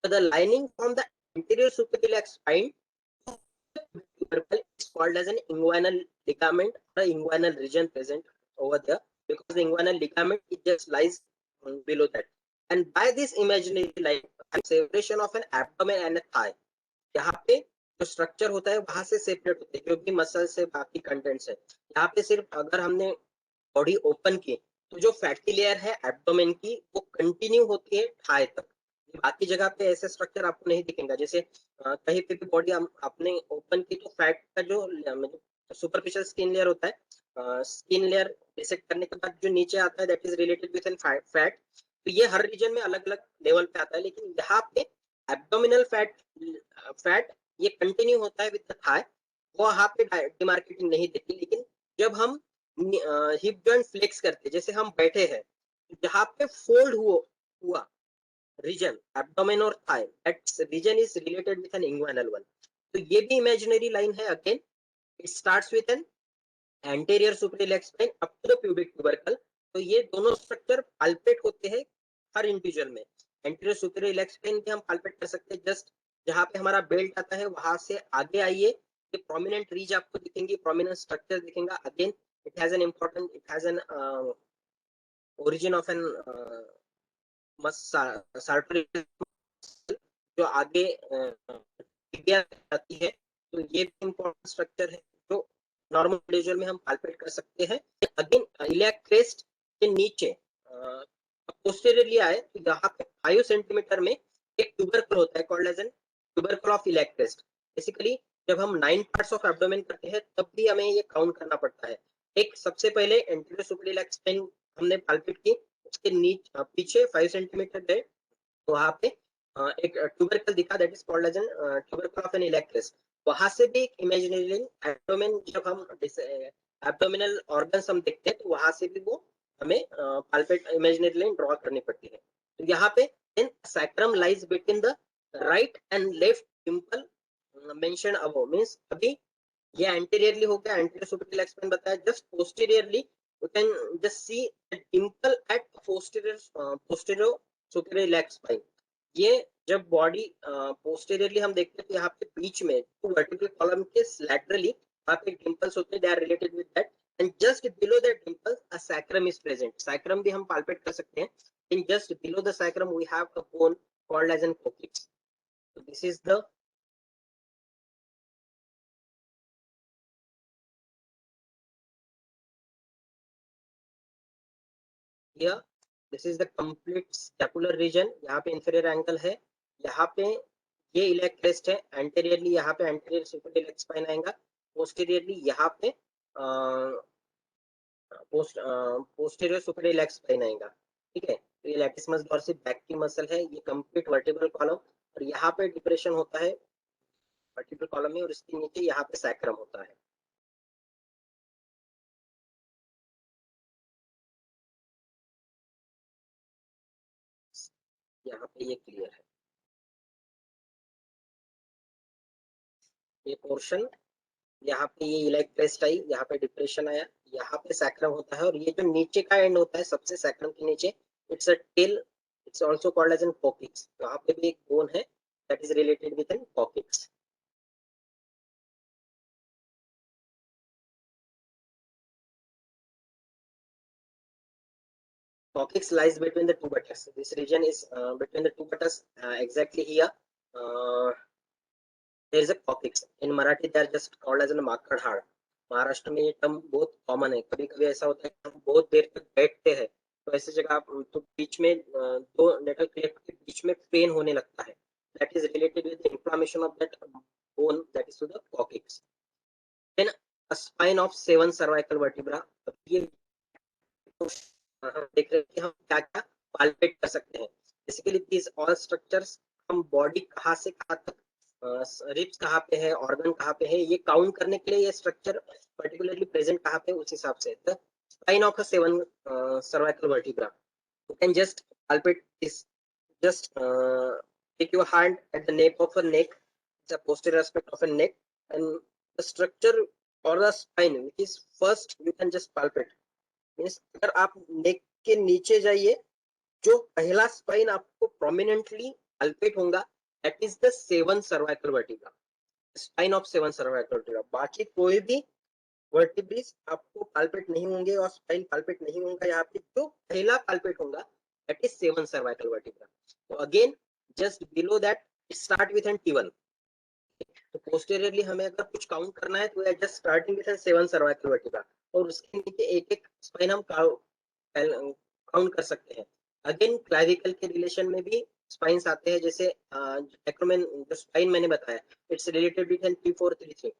Speaker 4: So the lining from the anterior superior iliac spine to the tubercle is called as an inguinal ligament or inguinal region present over there, because the inguinal ligament it just lies below that. And by this imaginary line, separation of an abdomen and a thigh, यहाँ पे जो structure होता है वहां से separate होते हैं, जो भी मसल से बाकी कंटेंट्स है। यहाँ पे सिर्फ अगर हमने बॉडी ओपन की तो जो फैटी लेयर है एब्डोमेन की वो कंटिन्यू होती है थाई तक। बाकी जगह पे ऐसे स्ट्रक्चर आपको नहीं दिखेगा। जैसे कहीं पे भी बॉडी आपने ओपन की तो फैट का जो सुपरफिशियल स्किन लेयर होता है, स्किन लेयर डिसेक्ट करने के बाद जो नीचे आता है that is related with an fat. तो ये हर रीजन में अलग अलग लेवल पे आता है, लेकिन यहाँ पे एब्डोमिनल फैट ये कंटिन्यू होता है विद द थाई, वो वहाँ पे डिमार्केटिंग नहीं देती। लेकिन जब हम हिप जॉइंट फ्लेक्स करते, जैसे हम बैठे हैं, जहाँ पे फोल्ड हुआ region abdomen और thigh, that region is related with an inguinal one. तो ये भी imaginary line है। again it starts with an anterior superior iliac spine up to the pubic tubercle। तो ये दोनों स्ट्रक्चर पाल्पेट होते हैं हर इंडिविजुअल में। एंटीरियर सुपीरियर इलियाक स्पाइन भी हम पाल्पेट कर सकते हैं, जस्ट जहाँ पे हमारा बेल्ट आता है वहां से आगे आइए, ये प्रोमिनेंट रीज आपको दिखेंगी, प्रोमिनेंट स्ट्रक्चर दिखेगा। Again it has an origin of an जो आगे आती है। तो ये भी इम्पोर्टेंट स्ट्रक्चर है जो नॉर्मल इंडिविजुअल में हम पाल्पेट कर सकते हैं। अगेन इलियाक क्रेस्ट के नीचे पोस्टीरियरली आए तो यहाँ पे 5 सेंटीमीटर में एक ट्यूबरकल होता है called as an tubercle of iliac crest. Basically जब हम 9 पार्ट्स ऑफ एब्डोमेन करते हैं तब भी हमें ये काउंट करना पड़ता है। एक सबसे पहले एंटीरियर सुपीरियर इलियाक स्पाइन हमने पाल्पेट की, उसके नीचे पीछे 5 सेंटीमीटर गए तो वहां पे एक ट्यूबरकल दिखा that is called as an tubercle of an iliac crest. वहां से भी एक इमेजिनरी लाइन एब्डोमेन, जब हम एब्डोमिनल ऑर्गन्स हम देखते हैं तो वहां से भी वो हमें पाल्पेट इमेजिनरी लाइन ड्रॉ करनी पड़ती है। तो यहाँ पे then sacrum lies between the right and left dimple mention above, means अभी ये एंटीरियरली हो गया, एंटीरियर सुपीरियर इलियाक स्पाइन बताया। Just posteriorly you can just see the dimple at posterior superior iliac spine। ये जब बॉडी पोस्टीरियरली हम देखते हैं तो यहाँ पे बीच में वर्टिकल कॉलम के लैटरली वहाँ पे डिम्पल्स होते हैं, they are related with that, and just below that dimples a sacrum is present. Sacrum भी हम पाल्पेट कर सकते हैं। In just below the sacrum we have a bone called as an coccyx. This is the here this is the complete scapular region। यहाँ पे inferior ankle है, यहाँ पे ये iliac crest है, anteriorly यहाँ पे anterior superior iliac spine आएगा, posteriorly यहाँ पे posterior superior iliac spine आएगा। ठीक है, तो ये latissimus dorsi बैक की मसल है, ये complete vertebral column, और यहाँ पे डिप्रेशन होता है vertebral column में, और इसके नीचे यहाँ पे sacrum होता है। यहाँ पे ये क्लियर है। ये पोर्शन, यहाँ पे ये इलियाक क्रेस्ट आई, यहाँ पे डिप्रेशन आया, यहाँ पे सैक्रम होता है, और ये जो नीचे का एंड होता है सबसे सैक्रम के नीचे, it's a tail, it's also called as an coccyx. यहाँ पे भी एक बोन है that is related with an coccyx. Coccyx lies between the two buttocks. This region is between the two buttocks, exactly here. There is a coccyx. In Marathi, they are just called as a marked hard. Maharashtra में ये term बहुत common है। कभी कभी ऐसा होता है कि हम बहुत देर तक बैठते हैं तो ऐसी जगह आप तो बीच में दो नेटल क्लेफ्ट के बीच में पेन होने लगता है, that is related with inflammation of that bone, that is to the coccyx. Then a spine of 7 cervical vertebra. ये हम देख रहे हैं कि हम क्या क्या पाल्पेट कर सकते हैं. बेसिकली these all structures हम बॉडी कहाँ से कहाँ तक, रिब्स कहाँ पे है, ऑर्गन कहाँ पे है, ये काउंट करने के लिए ये स्ट्रक्चर पर्टिकुलरली प्रेजेंट कहाँ पे, उस हिसाब से. The spine of a 7 cervical vertebra. You can just palpate this. Just take your hand at the nape of a neck, the posterior aspect of a neck, and the structure or the spine which is first you can just palpate. Means अगर आप नेक के नीचे जाइए, जो पहला spine आपको prominently palpate होगा, that is the 7 cervical vertebra, spine of 7 cervical vertebra. बाकी कोई भी वर्टिब्रीज आपको पाल्पेट नहीं होंगे और स्पाइन पाल्पेट नहीं होगा. यहाँ पे जो पहला पाल्पेट होगा दैट इज 7 सर्वाइकल वर्टिब्रा. तो again just below that start with N T1. तो पोस्टेरियरली हमें अगर कुछ काउंट करना है तो we are just starting with an 7 cervical vertebra, और उसके नीचे एक एक स्पाइन हम काउंट कर सकते हैं. अगेन क्लाविकल के रिलेशन में भी स्पाइन्स आते हैं, जैसे एक्रोमेन जो स्पाइन मैंने बताया, it's related with N T4 T3.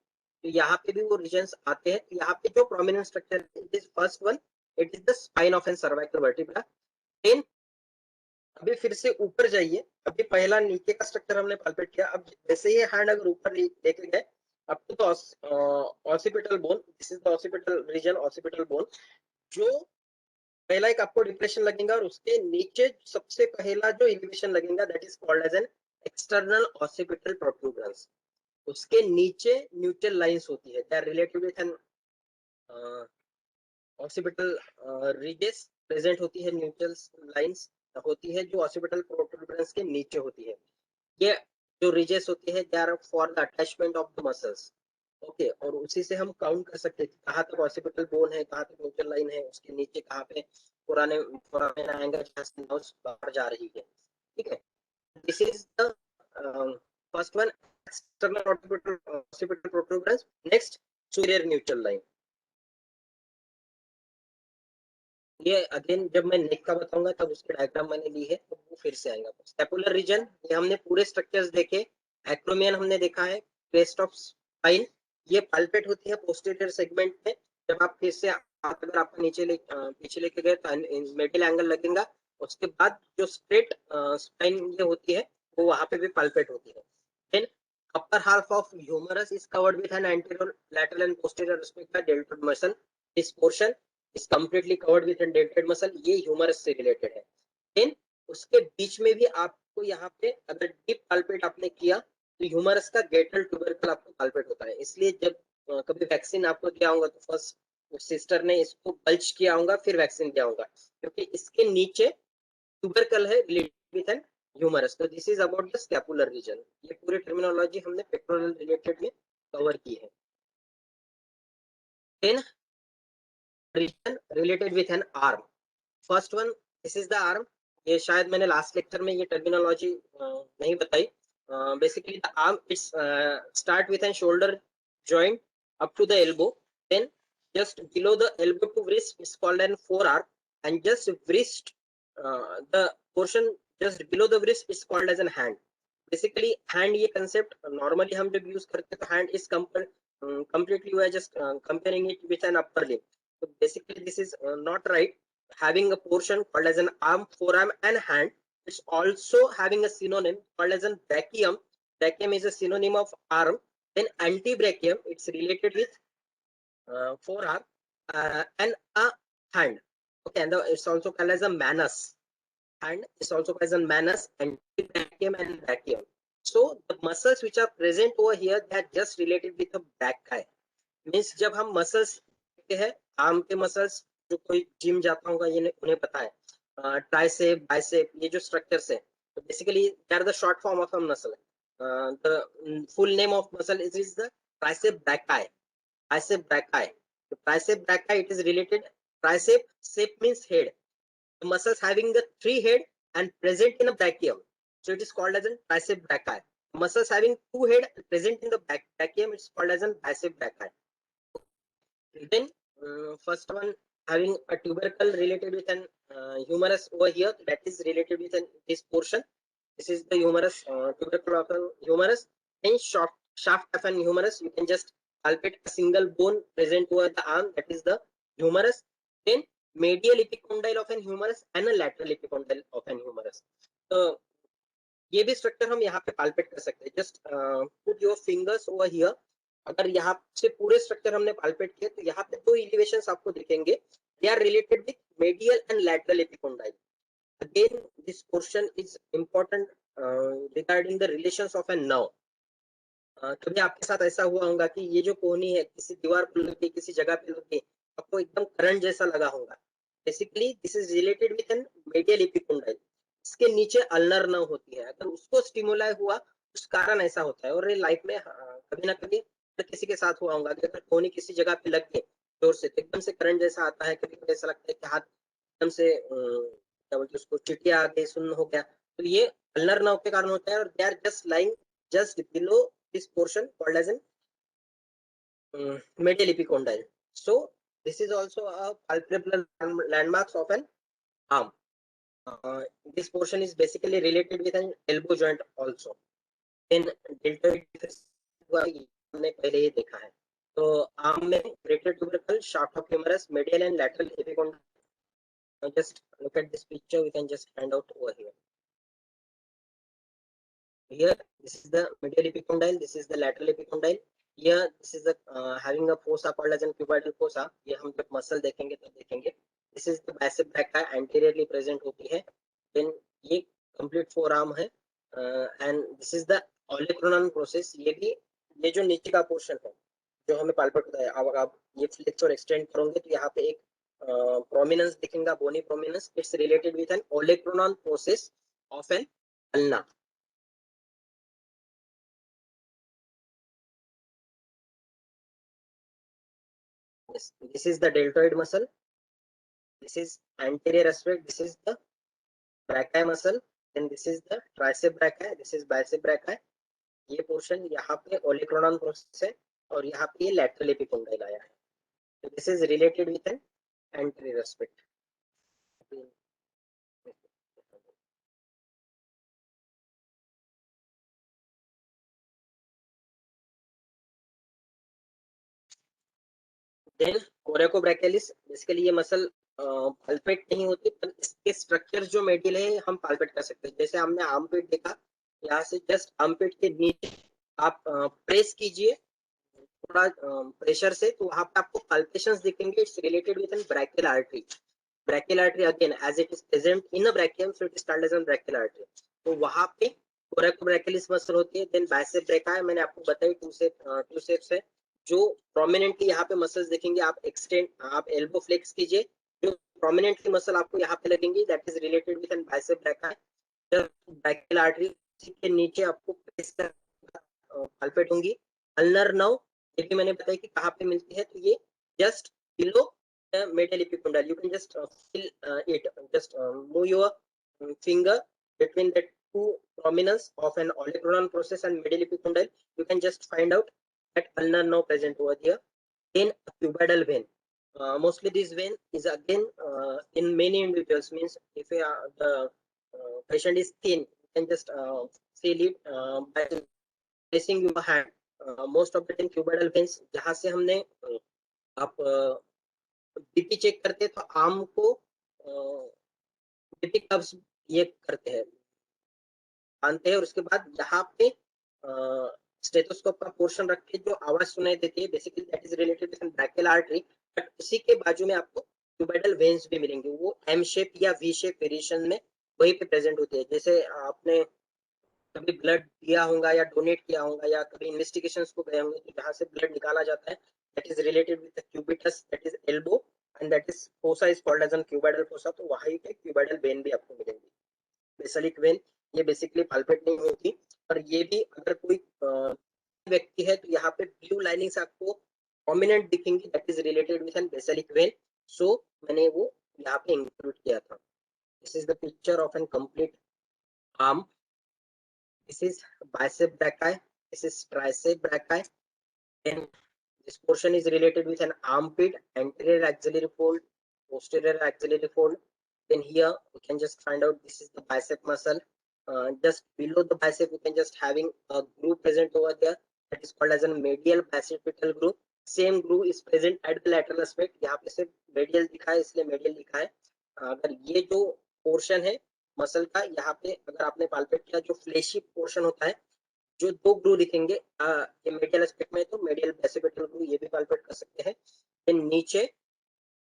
Speaker 4: तो यहाँ पे भी वो रीजन्स आते हैं. यहाँ पे जो prominent structure it is first one, it is the spine of an cervical vertebra. Then अभी फिर से ऊपर जाइए. अभी पहला नीचे का स्ट्रक्चर हमने पाल्पेट किया. अब जैसे ये हैंड अगर ऊपर लेके गए up to the occipital bone, this is the occipital region, occipital bone. जो पहला एक आपको डिप्रेशन लगेगा और उसके नीचे सबसे पहला जो एलिवेशन लगेगा that is called as an external occipital protuberance. उसके नीचे न्यूट्रल लाइंस होती है, they are related with an occipital ridges present होती है, न्यूट्रल लाइंस होती है जो ऑसिपिटल प्रोट्रूबरेंस के नीचे होती है. ये जो रिजेस होती है they are for the attachment of the muscles. Okay, और उसी से हम काउंट कर सकते हैं कहाँ तक ऑसिपिटल बोन है, कहाँ तक न्यूट्रल लाइन है, उसके नीचे कहाँ पे पुराने एंगल बाहर जा रही है. ठीक है, this is the first one, external occipital protuberance. Next superior nuchal line. ये अगेन जब मैं नेक का बताऊंगा तब उसके डायग्राम मैंने ली है तो वो फिर से आएगा. स्कैपुलर रीजन, ये हमने पूरे स्ट्रक्चर्स देखे. एक्रोमियन हमने देखा है, क्रेस्ट ऑफ स्पाइन, ये पाल्पेट होती है पोस्टीरियर सेगमेंट में. जब आप फिर से हाथ अगर आपको पीछे लेके गए तो मिडिल एंगल लगेगा. उसके बाद जो स्ट्रेट स्पाइन ये होती है वो वहां पे भी पाल्पेट होती है. Then upper half of humerus is covered with an anterior, lateral and posterior aspect का deltoid muscle. This portion is completely covered with a deltoid muscle. ये ह्यूमरस से रिलेटेड है. देन उसके बीच में भी आपको यहाँ पे अगर डीप पाल्पेट आपने किया तो ह्यूमरस का गेटल ट्यूबरकल आपको पाल्पेट होता है. इसलिए जब कभी वैक्सीन आपको दिया होगा तो फर्स्ट सिस्टर ने इसको बल्ज किया होगा फिर वैक्सीन दिया होगा, क्योंकि इसके नीचे ट्यूबरकल है रिलेटेड विथ एन ह्यूमरस. तो this is about the scapular region. ये पूरी टर्मिनोलॉजी हमने पेक्टोरल रिलेटेड में कवर की है. Then region related with an arm. First one, this is the arm. ये शायद मैंने लास्ट लेक्चर में ये टर्मिनोलॉजी नहीं बताई. Basically the arm is start with an shoulder joint up to the elbow, then just below the elbow to wrist is called an forearm, and just wrist the portion just below the wrist is called as an hand. Basically hand ये concept normally हम जब use करते हैं तो hand is completely we are just comparing it with an upper limb. So basically this is not right. Having a portion called as an arm, forearm and hand, it's also having a synonym called as an brachium. Brachium is a synonym of arm. Then antebrachium, it's related with forearm and a hand. Okay, and it's also called as a manus. Hand is also called as a manus, antebrachium and brachium. So the muscles which are present over here, they are just related with the brachii. Means जब हम muscles है, arm के muscles, जो कोई gym जाता होगा ये उन्हें पता है, ट्राइसेप, बाइसेप, ये जो स्ट्रक्चर्स है, तो basically they are the short form of a muscle. The full name of muscle is the tricep brachii. Tricep brachii, तो tricep brachii it is related. Tricep, ceps means head, the muscles having the 3 head and present in a brachium, so it is called as a tricep brachii. Muscles having 2 head present in the brachium, it's called as a bicep brachii. Then first one having a tubercle related with an humerus over here, that is related with this portion. This is the humerus, tubercle of the humerus. In shaft of an humerus, you can just palpate a single bone present over the arm, that is the humerus. Then medial epicondyle of an humerus and a lateral epicondyle of an humerus. So ये भी structure हम यहाँ पे palpate कर सकते हैं. Just put your fingers over here. अगर यहाँ से पूरे स्ट्रक्चर हमने पाल्पेट किया तो यहाँ पे दो एलिवेशंस आपको दिखेंगे. They are related with medial and lateral epicondyle. Again this portion is important regarding the relations of an nerve. कभी आपके साथ ऐसा हुआ होगा कि ये जो कोहनी है किसी दीवार पर लगी, किसी जगह पे लगी, आपको एकदम करंट जैसा लगा होगा. Basically this is related with N medial epicondyle. इसके नीचे अल्नर नर्व होती है. अगर उसको स्टिमुलाई हुआ उस कारण ऐसा होता है. और लाइफ में कभी ना कभी किसी के साथ हुआ होगा कि अगर कोहनी किसी जगह पे लग गई जोर से तो एकदम से करंट जैसा आता है. कभी कभी ऐसा लगता है कि हाथ एकदम से क्या बोलते हैं उसको, चिटिया आ गई, सुन्न हो गया. तो ये अल्नर नर्व के कारण होता है. और they are just lying just below this portion called as an medial epicondyle. So this is also a palpable landmarks of an arm. This portion is basically related with an elbow joint also. Then deltoid हमने पहले ही देखा है. तो arm में greater tubercle, shaft of humerus, medial and lateral epicondyle. Just look at this picture. We can just find out over here. Here this is the medial epicondyle, this is the lateral epicondyle. Here this is the having a fossa called as an cuboidal fossa. ये हम जब muscle देखेंगे तो देखेंगे. This is the bicep brachii anteriorly present होती है. Then ये complete forearm है. And this is the olecranon process. ये भी ये जो नीचे का पोर्शन है जो हमें पाल्पेट होता है. अब आप ये फ्लेक्स और एक्सटेंड करोगे तो यहाँ पे एक प्रोमिनेंस दिखेगा, bony prominence. It's related with an olecranon process of an ulna. Yes, this is the deltoid muscle. This is anterior aspect. This is the brachii muscle. Then this is the tricep brachii. This is bicep brachii. ये portion यहाँ पे ओलेक्रोनॉन process है और यहाँ पे ये lateral epicondyle आया है. तो this is related with an anterior aspect. Then coracobrachialis. Basically ये मसल पाल्पेट नहीं होती पर इसके स्ट्रक्चर जो मेडियल है हम पाल्पेट कर सकते हैं. जैसे हमने आर्मपिट देखा, यहाँ से जस्ट आर्मपिट के नीचे आप प्रेस कीजिए थोड़ा प्रेशर से तो वहां पे आपको पाल्पेशंस दिखेंगे. It's related with an brachial artery. Brachial artery again as it is present in a brachium so it is called as an brachial artery. तो वहां पे कोरेकोब्रैकियलिस मसल होती है. देन बाइसेप ब्रैकी मैंने आपको बताई टू शेप्स है. जो प्रोमिनेंटली यहाँ पे मसल्स देखेंगे आप एक्सटेंड आप एल्बो फ्लेक्स कीजिए. जो प्रोमिनेंटली मसल आपको यहाँ पे लगेंगी that is related with N bicep brachy. जब ब्रैकियल आर्टरी के नीचे आपको पाल्पेट होंगी. अल्नर नर्व ये भी मैंने बताया कि कहाँ पे मिलती है. तो ये just below medial epicondyle. You can just feel it. Just move your finger between the two prominence of an olecranon process and medial epicondyle. You can just find out that ulnar nerve present over here. Then a cuboidal vein. Mostly this vein is again in many individuals. Means if the patient is thin, you can just feel it by placing your hand. Most of the time cuboidal veins जहाँ से हमने आप BP check करते हैं तो arm को BP कब्स ये करते हैं बांधते हैं और उसके बाद यहाँ पे स्टेथोस्कोप का पोर्शन रख के जो आवाज सुनाई देती है basically that is related with brachial artery. But उसी के बाजू में आपको क्यूबाइडल वेन्स भी मिलेंगे. वो एम शेप या वी शेप वेरिएशन में वहीं पे प्रेजेंट होती है. जैसे आपने कभी ब्लड दिया होगा या डोनेट किया होगा या कभी इन्वेस्टिगेशंस को गए होंगे तो जहाँ से ब्लड निकाला जाता है that is related with the cubitus that is elbow and that is fossa is called as an cubital fossa. तो वहीं पे क्यूबाइडल वेन भी आपको मिलेंगी. बेसिलिक वेन ये बेसिकली पाल्पेट नहीं होती और ये भी अगर कोई व्यक्ति है तो यहाँ पे ब्लू लाइनिंग्स आपको प्रोमिनेंट दिखेंगी that is related with an basilic vein. So मैंने वो यहाँ पे इंक्लूड किया था. This is the picture of an complete arm. This is bicep brachii. This is tricep brachii. Then this portion is related with an armpit, anterior axillary fold, posterior axillary fold. Then here we can just find out this is the bicep muscle. just below the bicep you can just having a groove present over there, that is called as a medial bicipital groove. Same groove is present at the lateral aspect, यहाँ पे सिर्फ medial दिखा है इसलिए medial लिखा है। अगर ये जो पोर्शन है मसल का, यहाँ पे अगर आपने पाल्पेट किया जो फ्लेशी पोर्शन होता है, जो दो ग्रूव दिखेंगे ये मेडियल एस्पेक्ट में, तो मेडियल बैसिपिटल ग्रूव ये भी पाल्पेट कर सकते हैं। फिर नीचे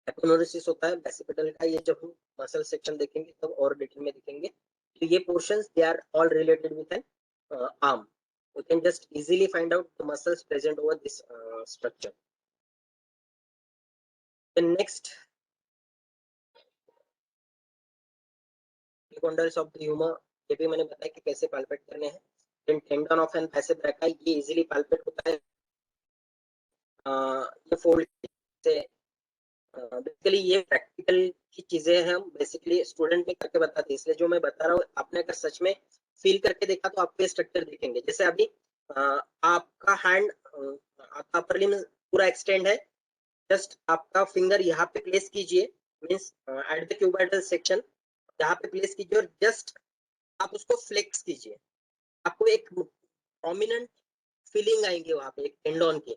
Speaker 4: एपोनेउरोसिस होता है बैसिपिटल का, ये जब हम मसल सेक्शन देखेंगे तब और डिटेल में दिखेंगे। तो ये portions they are all related with an arm. We can just easily find out the muscles present over this structure. The next condyles of the humor, ये भी मैंने बताया कि कैसे palpate करने हैं। Then tendon of an bicep brachii, ये easily palpate होता है। ये fold से बेसिकली ये प्रैक्टिकल की चीजें हैं, हम बेसिकली स्टूडेंट में करके बताते हैं, इसलिए जो मैं बता रहा हूँ आपने अगर सच में फील करके देखा तो आपको स्ट्रक्चर दिखेंगे। जैसे अभी आपका हैंड, आपका अपर लिम्ब पूरा एक्सटेंड है, जस्ट आपका फिंगर यहाँ पे प्लेस कीजिए, means at the cuboidal section यहाँ पे प्लेस कीजिए और जस्ट आप उसको फ्लेक्स कीजिए, आपको एक प्रोमिनेंट फीलिंग आएंगे वहां पे एक टेंडन की,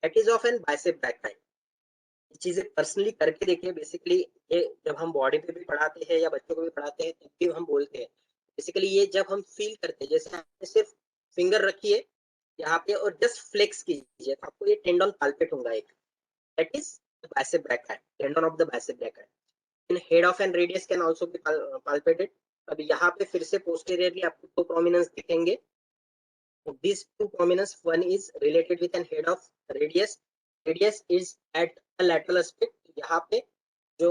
Speaker 4: that is of an bicep brachii. चीजें पर्सनली करके देखिए। बेसिकली ये जब हम बॉडी पे भी पढ़ाते हैं या बच्चों को भी पढ़ाते हैं तब भी हम बोलते हैं, बेसिकली ये जब हम फील करते हैं, जैसे आपने सिर्फ फिंगर रखिए यहाँ पे और जस्ट फ्लेक्स कीजिए तो आपको ये टेंडन पाल्पेट होगा एक, that is bicep brachii, tendon of the bicep brachii. In head of an radius can also be palpated. अब यहाँ पे फिर से पोस्टीरियरली आपको दो प्रोमिनेंस दिखेंगे, these two prominence, one is related with an head of radius, radius is at a lateral aspect, यहाँ पे जो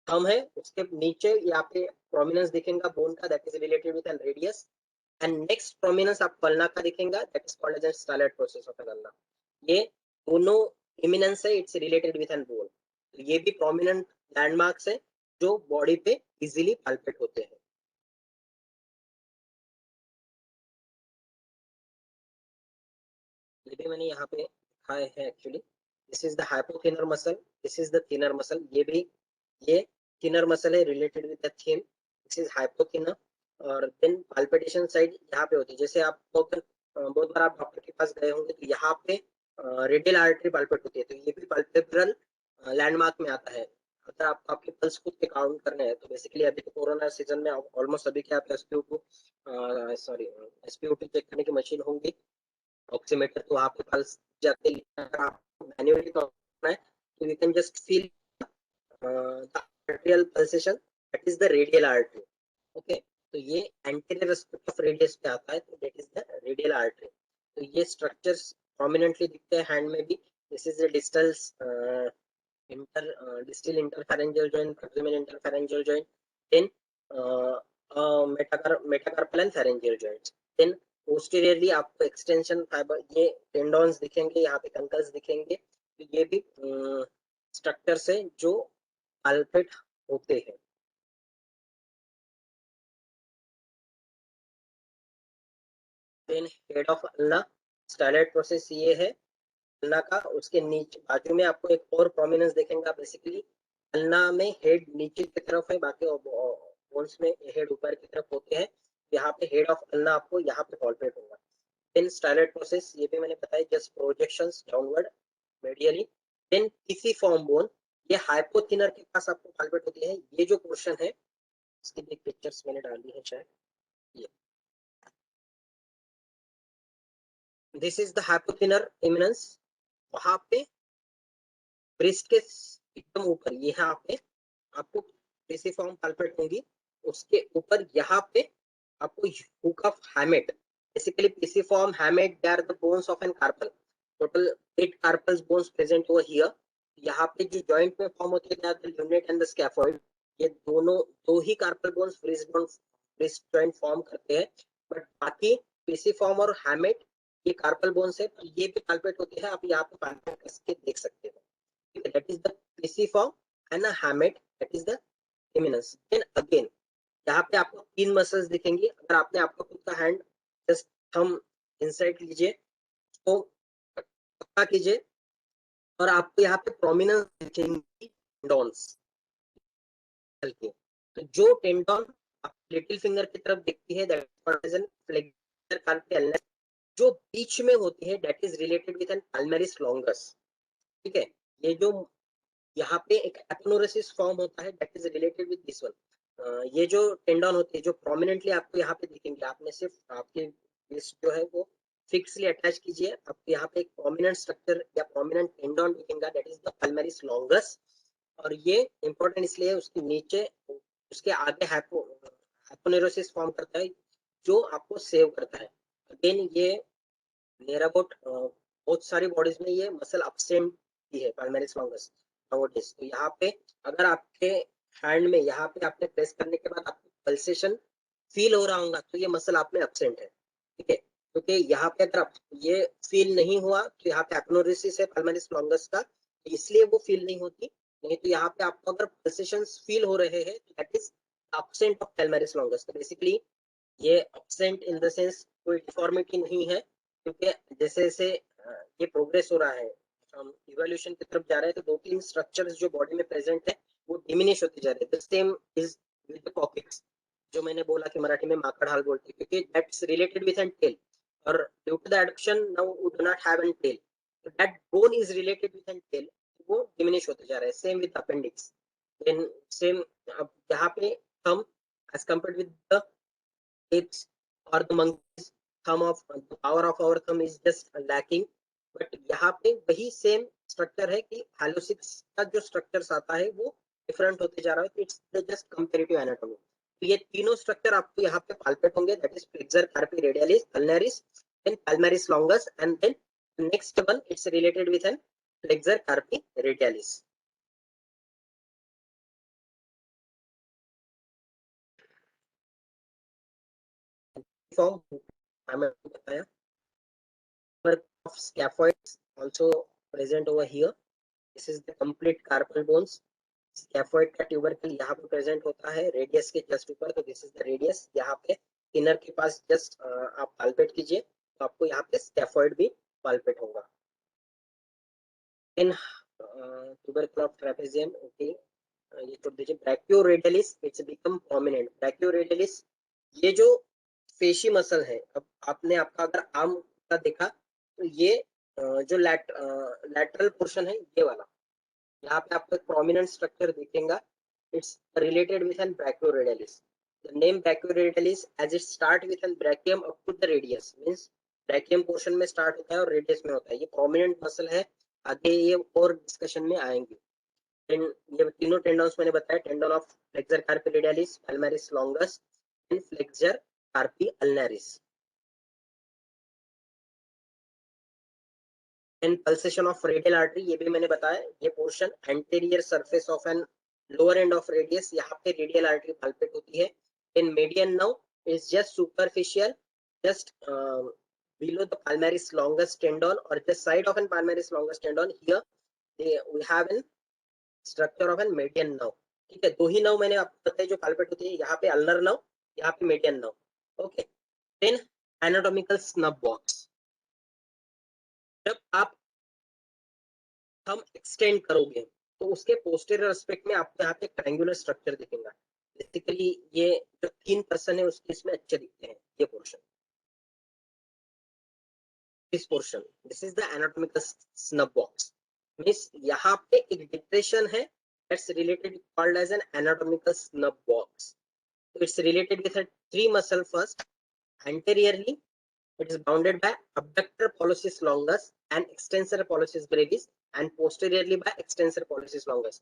Speaker 4: थंब है उसके नीचे यहाँ पे प्रोमिनेंस दिखेगा बोन का, that is related with an radius. And next prominence आपको अल्ना का दिखेगा, that is called as an styloid process of an ulna. ये दोनों इमिनेंस है, it's related with an bone. ये भी प्रोमिनेंट लैंडमार्क्स है जो बॉडी पे इजीली पाल्पेट होते हैं। ये भी मैंने यहाँ पे दिखाए हैं actually. This is the hypothenar muscle, this is the thenar muscle, ये भी ये थिनर मसल है related with the thenar, this is hypothenar. और देन पाल्पिटेशन साइड यहाँ पे होती है, जैसे आप बहुत बार आप डॉक्टर के पास गए होंगे तो यहाँ पे रेडियल आर्टरी पाल्पेट होती है, तो ये भी पाल्पेब्रल लैंडमार्क में आता है। अगर आप आपके पल्स खुद के काउंट करने हैं तो बेसिकली अभी तो कोरोना सीजन में ऑलमोस्ट सभी के आप SpO2 चेक करने की मशीन होंगी, ऑक्सीमीटर, तो आपके पास जाते मैन्युअली करना है तो you can just feel the arterial pulsation, that is the radial artery. Okay, तो ये एंटीरियर एस्पेक्ट ऑफ रेडियस पे आता है, तो that is the radial artery. तो ये स्ट्रक्चर्स प्रोमिनेंटली दिखते हैं हैंड में भी। This is the distal interphalangeal joint, proximal interphalangeal joint, then metacarpal and phalangeal joints. Then posteriorly आपको एक्सटेंशन फाइबर, ये टेंडन्स दिखेंगे, यहाँ पे कंकल्स दिखेंगे, तो ये भी स्ट्रक्चर्स है जो पाल्पेट होते हैं। Then head of ulna, styloid process ये है अल्ना का, उसके नीचे बाजू में आपको एक और प्रोमिनेंस देखेंगे। बेसिकली अल्ना में हेड नीचे की तरफ है, बाकी बोन्स में हेड ऊपर की तरफ होते हैं। यहाँ पे हेड ऑफ अल्ना आपको यहाँ पे पाल्पेट होगा। देन स्टाइलॉइड प्रोसेस, ये भी मैंने बताया, just projections downward medially. Then pisiform bone, ये हाइपोथिनर के पास आपको पाल्पेट होती है। ये जो पोर्शन है इसकी भी पिक्चर्स मैंने डाली है शायद, ये this is the hypothenar eminence, वहां पे ब्रेस्ट के एकदम ऊपर यहाँ पे आपको पिसिफॉर्म पाल्पेट होंगी, उसके ऊपर यहाँ पे आपको hook of हैमेट, basically pisiform hamate, they are the bones of an carpal, total 8 carpal bones present over here। यहाँ पे जो जॉइंट में फॉर्म होते हैं the lunate and the scaphoid, ये दोनों दो ही carpal bones wrist joint form करते हैं, बट बाकी pisiform और hamate ये कार्पल बोन्स है, तो ये भी पाल्पेट होते हैं। आप यहाँ पे पाल्पेट करके देख सकते हो, that is the pisiform and the hamate, that is the eminence। then again यहाँ पे आपको 3 मसल्स दिखेंगी। अगर आपने आपका खुद का हैंड जस्ट थंब इंसर्ट कीजिए तो पक्का कीजिए और आपको यहाँ पे प्रोमिनेंस दिखेंगी टेंडन्स हल्के। तो जो टेंडन आप लिटिल फिंगर की तरफ देखती है that is an flexor carpi ulnar, जो बीच में होती है that is related with an palmaris longus. ठीक है, ये जो यहाँ पे एक एपोनेरोसिस फॉर्म होता है that is related with this one. ये जो टेंडन होते हैं जो प्रोमिनेंटली आपको यहाँ पे दिखेंगे, आपने सिर्फ आपके रिस्ट जो है वो फिक्सली अटैच कीजिए, आपको यहाँ पे एक प्रोमिनेंट स्ट्रक्चर या प्रोमिनेंट टेंडन दिखेगा दैट इज द पाल्मेरिस लॉन्गस। और ये इंपॉर्टेंट इसलिए उसके नीचे उसके आगे एपोनेरोसिस फॉर्म करता है जो आपको सेव करता है। अगेन ये नियर अबाउट बहुत सारी बॉडीज में ये मसल एब्सेंट भी है पाल्मेरिस लॉन्गस नाउअडेज। तो यहाँ पे अगर आपके हैंड में यहाँ पे आपने प्रेस करने के बाद आपको पल्सेशन फील हो रहा होगा तो ये मसल आप में एब्सेंट है। ठीक है, क्योंकि यहाँ पे अगर ये फील नहीं हुआ तो यहाँ पे एपोनेरोसिस है पाल्मेरिस लॉन्गस का, तो इसलिए वो फील नहीं होती। नहीं तो यहाँ पे आपको अगर पल्सेशन फील हो रहे हैं तो that is absent of palmaris longus. तो बेसिकली ये एब्सेंट इन द सेंस कोई डिफॉर्मिटी नहीं है, क्योंकि जैसे जैसे ये प्रोग्रेस हो रहा है, हम इवोल्यूशन की तरफ जा रहे हैं, तो दो तीन स्ट्रक्चर्स जो बॉडी में प्रेजेंट है वो डिमिनिश होते जा रहे हैं। The same is with the coccyx, जो मैंने बोला कि मराठी में माकड़ हाल बोलते हैं, क्योंकि that's related with an tail, और due to the adaption now we do not have an tail, तो that bone is related with an tail, वो डिमिनिश होते जा रहे हैं। Same with appendix, then same अब यहाँ पे thumb as compared with the apes or the monkeys, thumb of the power of our thumb is just lacking, but यहाँ पे वही सेम स्ट्रक्चर है कि हालोसिक्स का जो स्ट्रक्चर्स आता है वो डिफरेंट होते जा रहा है। तो इट्स जस्ट कंपैरेटिव एनाटॉमी। तो ये तीनों स्ट्रक्चर आपको यहाँ पे पाल्पेट होंगे, that is flexor carpi radialis ulnaris then palmaris longus and then next one it's related with an flexor carpi radialis. Form हमें बताया of scaphoids also present over here. This is the complete carpal bones. Scaphoid का tubercle यहाँ पे present होता है radius के just ऊपर, तो दिस इज द रेडियस। यहाँ पे इनर के पास जस्ट आप पाल्पेट कीजिए तो आपको यहाँ पे स्कैफॉइड भी पाल्पेट होगा। इन ट्यूबरकल ऑफ ट्रेपेजियम, ओके ये छोड़ दीजिए। ब्रैकियोरेडियलिस इट्स बिकम प्रोमिनेंट। ब्रैकियोरेडियलिस ये जो फेशी मसल है, अब आपने आपका अगर आर्म का देखा तो ये जो लैटरल पोर्शन है ये वाला, यहाँ पे आपको एक प्रोमिनेंट स्ट्रक्चर दिखेगा, it's related with an brachioradialis. The name brachioradialis as it start with an brachium up to the radius, means brachium portion में स्टार्ट होता है और रेडियस में होता है। ये प्रोमिनेंट मसल है, आगे ये और डिस्कशन में आएंगे। ये तीनों टेंडन्स मैंने बताया, tendon of flexor carpi radialis, palmaris longus and flexor carpi ulnaris. And pulsation of radial artery, ये भी मैंने बताया, ये portion anterior surface of an lower end of radius, यहाँ पे रेडियल आर्टरी पाल्पेट होती है। In median now is just superficial, just below the palmaris longus tendon or the side of an palmaris longus tendon. Here we have an structure of an median nerve. ठीक है, दो ही nerve मैंने आपको बताया जो palpate होती है, यहाँ पे अल्नर नर्व, यहाँ पे median nerve. Okay, then anatomical snuff box. जब आप थंब एक्सटेंड करोगे तो उसके पोस्टीरियर एस्पेक्ट में आपको यहाँ पे ट्रायंगुलर स्ट्रक्चर दिखेगा। बेसिकली ये जो 3% है उसके इसमें अच्छे दिखते हैं, ये portion, this portion, this is the anatomical snub box, means यहाँ पे एक depression है that's related called as an anatomical snub box. So it's related with a three muscle. First, anteriorly it is bounded by abductor pollicis longus and extensor pollicis brevis, and posteriorly by extensor pollicis longus.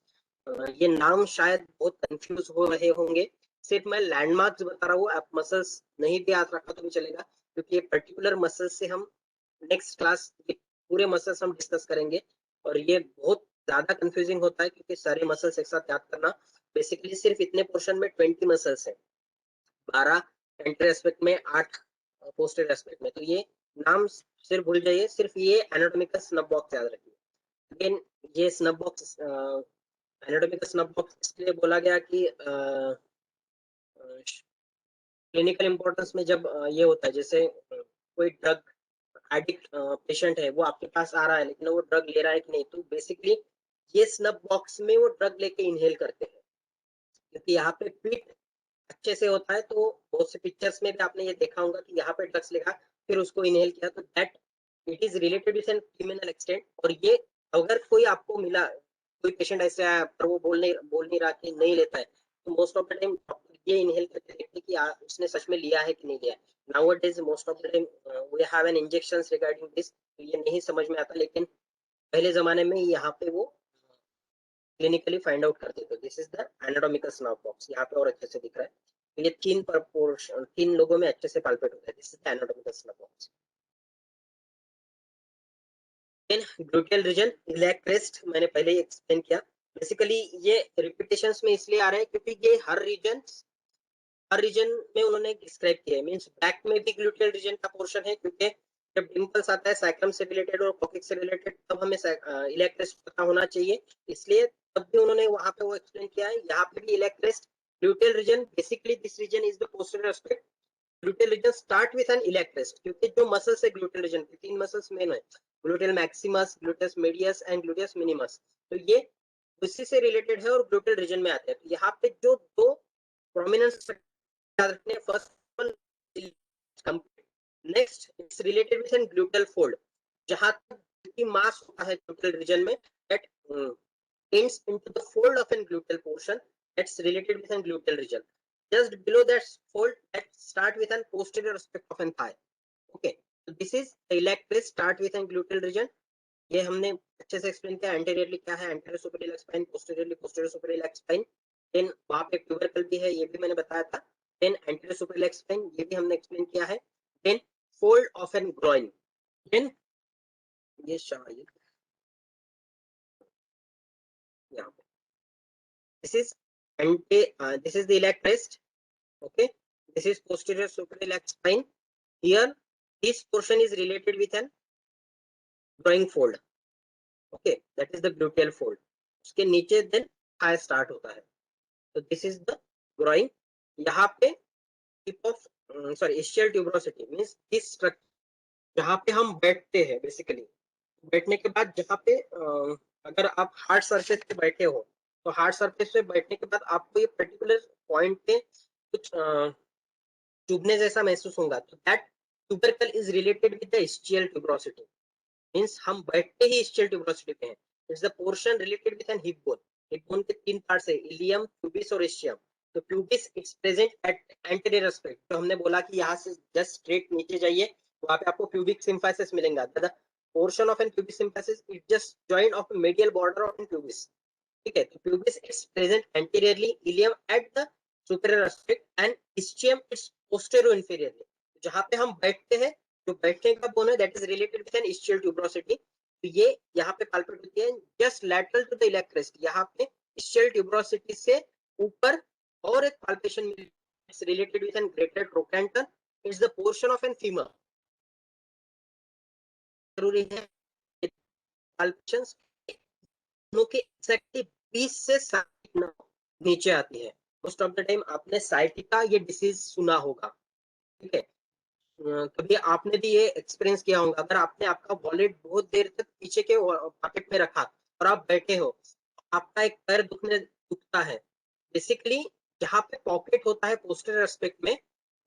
Speaker 4: ये नाम शायद बहुत confuse हो रहे होंगे, सिर्फ मैं landmarks बता रहा हूँ, आप मसल्स नहीं भी याद रखा तो भी चलेगा, क्योंकि ये पर्टिकुलर मसल्स से हम नेक्स्ट क्लास पूरे मसल्स हम डिस्कस करेंगे, और ये बहुत ज्यादा कंफ्यूजिंग होता है क्योंकि सारे मसल्स एक साथ याद करना। बेसिकली सिर्फ इतने पोर्शन में 20 मसल्स हैं, 12 एंटीरियर एस्पेक्ट में, 8 पोस्टीरियर एस्पेक्ट में, तो ये नाम सिर्फ भूल जाइए, सिर्फ ये एनाटॉमिकल स्नब बॉक्स याद रखिए। लेकिन ये snub box anatomical snuff box इसलिए बोला गया कि क्लिनिकल इंपॉर्टेंस में जब ये होता है, जैसे कोई ड्रग एडिक्ट पेशेंट है, वो आपके पास आ रहा है लेकिन वो ड्रग ले रहा है कि नहीं, तो बेसिकली ये स्नब बॉक्स में वो ड्रग लेके इनहेल करते हैं, क्योंकि यहाँ पे पीट अच्छे से होता है, तो बहुत से पिक्चर्स में भी आपने ये देखा होगा कि यहाँ पे ड्रग्स लिखा, फिर उसको इनहेल किया, तो that it is related with an criminal extent. और ये अगर कोई आपको मिला, कोई पेशेंट ऐसे आया पर वो बोल नहीं रहा कि नहीं लेता है, तो मोस्ट ऑफ द टाइम ये इनहेल करके देखते कि उसने सच में लिया है कि नहीं लिया है। Nowadays most of the time we have an injections regarding this, तो ये नहीं समझ में आता, लेकिन पहले जमाने में यहाँ पे वो क्लिनिकली फाइंड आउट करते थे। This is the anatomical snuff box, यहाँ पे और अच्छे से दिख रहा है। तो ये तीन लोगों में अच्छे से पाल्पेट होता है। This is the anatomical snuff box. Gluteal region, iliac crest, मैंने पहले ही एक्सप्लेन किया। बेसिकली ये रिपीटेशंस में इसलिए आ रहा है क्योंकि ये हर रीजन में उन्होंने डिस्क्राइब किया है। मींस बैक में भी ग्लूटेल रीजन का पोर्शन है, क्योंकि जब डिंपल्स आता है सैक्रम से रिलेटेड और कॉक्सिक्स से रिलेटेड, तब हमें इलियाक क्रेस्ट पता होना चाहिए, इसलिए तब भी उन्होंने वहां पे वो एक्सप्लेन किया है। यहाँ पे भी iliac crest, gluteal region, basically this region is the posterior aspect. Gluteal region start with an iliac crest, क्योंकि जो मसल्स है ग्लूटेल रीजन के, तीन मसल्स मेन है, gluteal maximus, gluteus medius and gluteus minimus, तो ये उसी से रिलेटेड है और ग्लूटेल रीजन में आते हैं। तो यहाँ पे जो दो प्रोमिनेंस याद रखने, first one next it's related with an gluteal fold, जहां तक की मास होता है ग्लूटेल रीजन में, that ends into the fold of an gluteal portion that's related with an gluteal region. Just below that fold that start with an posterior aspect of an thigh. Okay, so this is the iliac crest start with an gluteal region. ये हमने अच्छे से explain किया। Anteriorly क्या है, anterior superior iliac spine, posteriorly posterior superior iliac spine. Then वहां पे tubercle भी है, ये भी मैंने बताया था। Then anterior superior iliac spine, ये भी हमने एक्सप्लेन किया है। Then fold of an groin, then ये शायद यहाँ पे this is this is the iliac crest. Okay, this is posterior superior iliac spine. Here this portion is related with an groin fold. Okay, that is the gluteal fold. उसके नीचे then thigh start होता है, तो this is the groin. यहाँ पे tip of ischial tuberosity means this structure जहाँ पे हम बैठते हैं, बेसिकली बैठने के बाद जहाँ पे अगर आप हार्ड सरफेस पे बैठे हो, तो हार्ड सरफेस पे बैठने के बाद आपको ये पर्टिकुलर पॉइंट पे कुछ चुभने जैसा महसूस होगा, तो that tubercle is related with the ischial tuberosity. मींस हम बैठते ही ischial tuberosity पे हैं। It's the portion related with an hip bone. Hip bone के तीन पार्ट्स है, इलियम, प्यूबिस और ischium। तो pubis it's present at anterior aspect, तो हमने बोला कि यहाँ से जस्ट स्ट्रेट नीचे जाइए, वहां पे आपको प्यूबिक सिम्फाइसिस मिलेगा। The portion of an pubis symphysis is just joint of the medial border of an pubis. ठीक है, तो pubis is present anteriorly, ilium at the superior aspect and ischium is posterior inferiorly. जहाँ पे हम बैठते हैं, जो बैठने का बोन है that is related with an ischial tuberosity, तो ये यहाँ पे पाल्पेट होती है just lateral to the iliac crest। यहाँ पे ischial tuberosity से ऊपर और एक palpation is related with an greater trochanter, is the portion of an femur। जरूरी है पाल्पेशंस दोनों के एक्जैक्टली 20 से 60 नीचे आती है। मोस्ट ऑफ द टाइम आपने साइटिका ये डिसीज सुना होगा, ठीक है। कभी आपने भी ये एक्सपीरियंस किया होगा, अगर आपने आपका वॉलेट बहुत देर तक पीछे के पॉकेट में रखा और आप बैठे हो, आपका एक पैर दुखता है। बेसिकली जहाँ पे पॉकेट होता है पोस्टीरियर एस्पेक्ट में,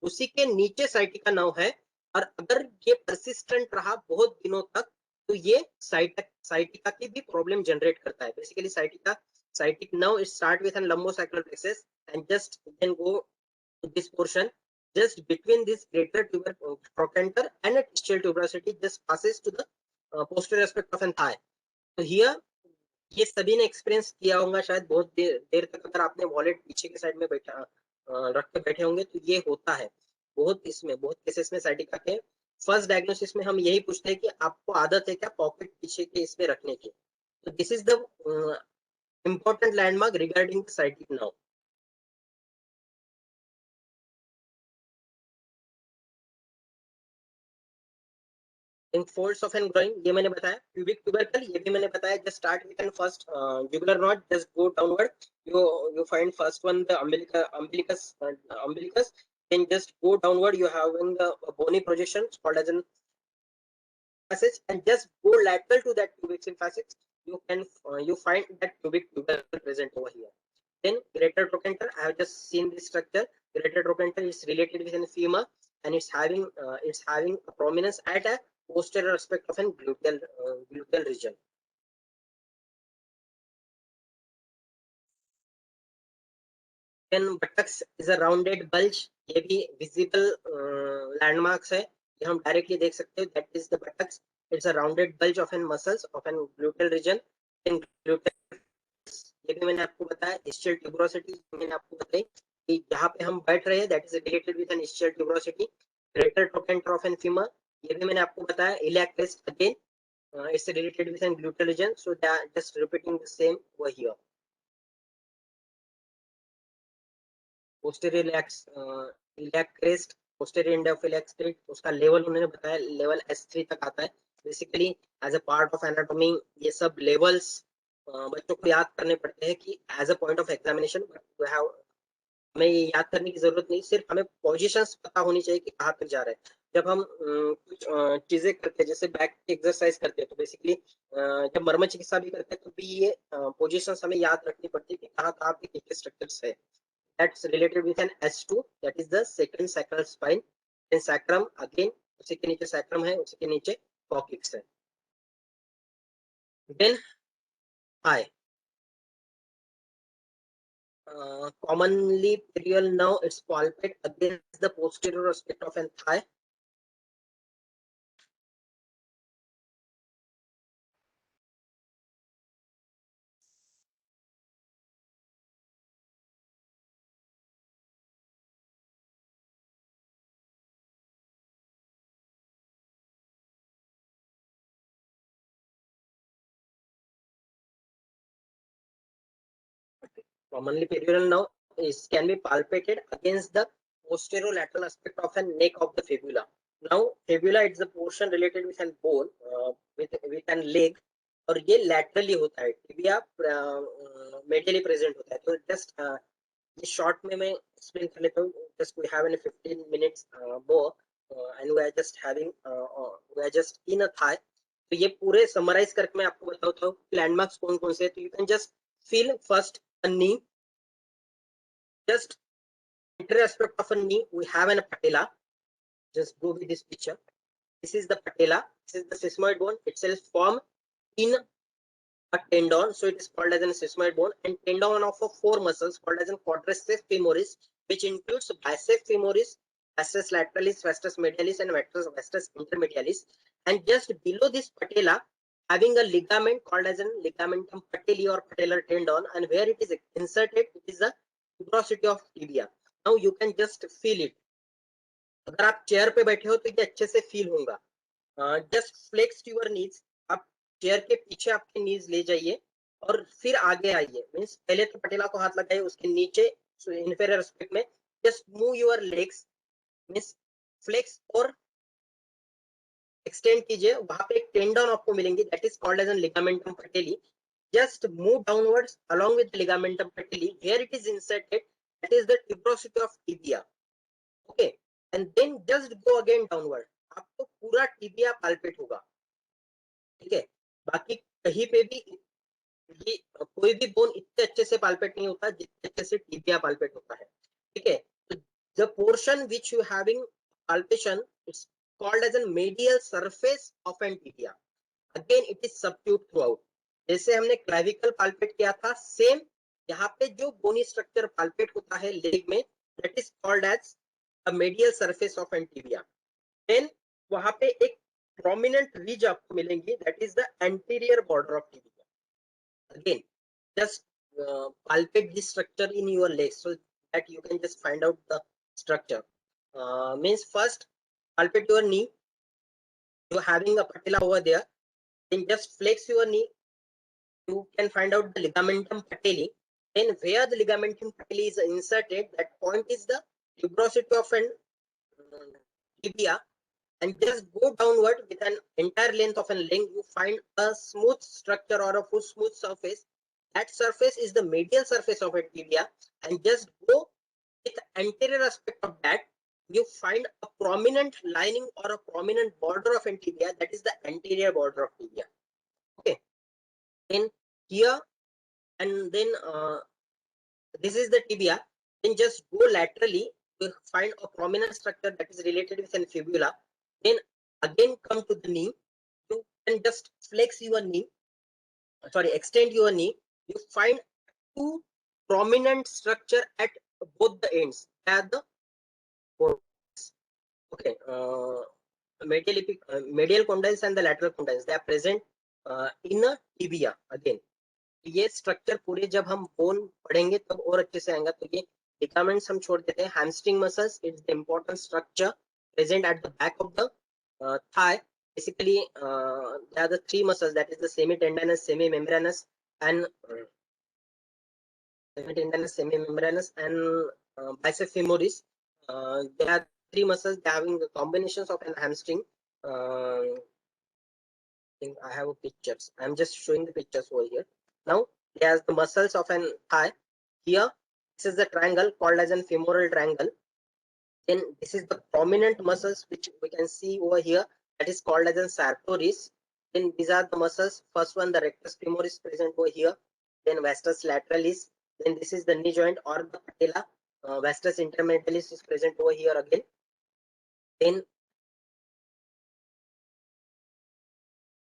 Speaker 4: उसी के नीचे साइटिका नर्व है, और अगर ये परसिस्टेंट रहा बहुत दिनों तक, तो ये साइटिका की भी प्रॉब्लम जनरेट करता है। Basically sciatic nerve start with an lumbosacral plexus and just then go to this portion just between this greater trochanter and a ischial tuberosity, just passes to the posterior aspect of an thigh. तो here ये सभी ने experience किया होगा शायद, बहुत देर तक अगर आपने वॉलेट पीछे के साइड में बैठा रख के बैठे होंगे, तो ये होता है बहुत केसेस में साइटिका के। फर्स्ट डायग्नोसिस में हम यही पूछते हैं कि आपको आदत है क्या पॉकेट पीछे के इसमें रखने की। तो this is the important landmark regarding sciatic nerve. folds of an groin ये मैंने बताया। pubic tubercle ये भी मैंने बताया। just start with an first jugular knot, just go downward, you find first one the umbilicus, then just go downward, you having the bony projection called as an passage, and just go lateral to that pubic symphysis, you can you find that pubic tubercle present over here. Then greater trochanter, I have just seen this structure, greater trochanter is related with an femur, and it's having a prominence at a posterior aspect of an gluteal region. Then buttocks is a rounded bulge. ये भी visible landmarks है, ये हम directly देख सकते हैं. That is the buttocks. It's a rounded bulge of an muscles of an gluteal region. In gluteal, ये भी मैंने आपको बताया. Ischial tuberosity मैंने आपको बताई कि जहाँ पे हम बैठ रहे हैं, that is related with an ischial tuberosity. Greater trochanter of an femur, ये भी मैंने आपको बताया. Iliac crest again, it's related with an gluteal region. So they are just repeating the same over here. Posterior iliac crest, posterior end of iliac crest, उसका level उन्होंने बताया, level S3 तक आता है. Basically as a part of anatomy ये सब levels बच्चों को याद करने पड़ते हैं कि as a point of examination हमें ये याद करने की जरूरत नहीं, सिर्फ हमें पोजीशंस पता होनी चाहिए कि कहाँ तक जा रहे हैं. जब हम कुछ चीजें करते हैं, जैसे बैक की एक्सरसाइज करते हैं, तो बेसिकली जब मर्म चिकित्सा भी करते हैं तो भी ये पोजीशंस हमें याद रखनी पड़ती है कि कहाँ कहाँ पे कितने स्ट्रक्चर्स है. That's related with an S2, that is the second sacral spine. Then sacrum again, उसी के नीचे sacrum है, उसी के नीचे coccyx है. Then thigh. Commonly perineal nerve, it's palpate against the posterior aspect of an thigh. Commonly perineal nerve can be palpated against the posterolateral aspect of the neck of the fibula. Now fibula is the portion related with an bone with an leg, और ये laterally होता है. Tibia medially present होता है. तो just ये short में मैं explain कर लेता हूँ. Just we have in 15 minutes more, and we are just having we are just in a thigh. तो ये पूरे summarize करके मैं आपको बताता हूँ landmarks कौन कौन से हैं. तो you can just feel first a knee. Just anterior aspect of a knee, we have an patella. Just go with this picture. This is the patella. This is the sesamoid bone itself formed in a tendon, so it is called as a sesamoid bone. And tendon of four muscles called as a quadriceps femoris, which includes biceps femoris, vastus lateralis, vastus medialis, and vastus intermedialis. And just below this patella, having a ligament called as a ligamentum patelli or patellar tendon, and where it is inserted, it is the tuberosity of tibia. Now you can just feel it. अगर आप chair पे बैठे हो तो ये अच्छे से feel होगा. Just flex your knees. आप चेयर के पीछे आपके नीज ले जाइए और फिर आगे आइए. मींस पहले तो पटेला को हाथ लगाइए, उसके नीचे इंफीरियर एस्पेक्ट में just move your legs. Means flex और एक्सटेंड कीजिए. वहां पे एक टेंडन आपको मिलेंगे, that is called as an ligamentum patellae. Just move downwards along with the ligamentum patelli, where it is inserted, that is the tuberosity of tibia. Okay, and then just go again downward. आपको पूरा tibia palpate होगा. ठीक है, बाकी कहीं पे भी ये कोई भी बोन इतने अच्छे से पाल्पेट नहीं होता जितने अच्छे से टिबिया पाल्पेट होता है. ठीक है, the portion which you having palpation, it's called as a medial surface of an tibia. Again it is subdued throughout. जैसे हमने क्लाविकल पाल्पेट किया था, सेम यहाँ पे जो बोनी स्ट्रक्चर पाल्पेट होता है लेग में, that is called as a medial surface of an tibia. Then वहां पे एक प्रोमिनेंट रिज आपको मिलेंगी, that is the anterior border of tibia. Again just palpate this structure in your legs so that you can just find out the structure. Means first palpate your knee. You're having a patella over there. Then just flex your knee. You can find out the ligamentum patelli. Then where the ligamentum patelli is inserted, that point is the tuberosity of an tibia. And just go downward with an entire length of an length, you find a smooth structure or a full smooth surface. That surface is the medial surface of a tibia. And just go with the anterior aspect of that, you find a prominent lining or a prominent border of an tibia, that is the anterior border of tibia. Okay. Then here, and then this is the tibia. Then just go laterally you find a prominent structure that is related with an fibula, then again come to the knee, you can just flex your knee, sorry, extend your knee, you find two prominent structure at both the ends. They are the okay, medial condyles and the lateral condyles, they are present in a tibia. Again, ये structure पूरे जब हम bone पढ़ेंगे तब और अच्छे से आएगा. तो ये लिगामेंट्स हम छोड़ देते हैं. Hamstring muscles, it's the important structure present at the back of the thigh. Basically, there are the three muscles, that is the semitendinous, semimembranous, and bicep femoris. There are three muscles having the combinations of an hamstring. I think I have a pictures. I'm just showing the pictures over here. Now, there's the muscles of an thigh. Here, this is the triangle called as an femoral triangle. Then this is the prominent muscles which we can see over here, that is called as an sartorius. Then these are the muscles. First one, the rectus femoris, present over here. Then vastus lateralis. Then this is the knee joint or the patella. Vastus intermedialis is present over here again. Then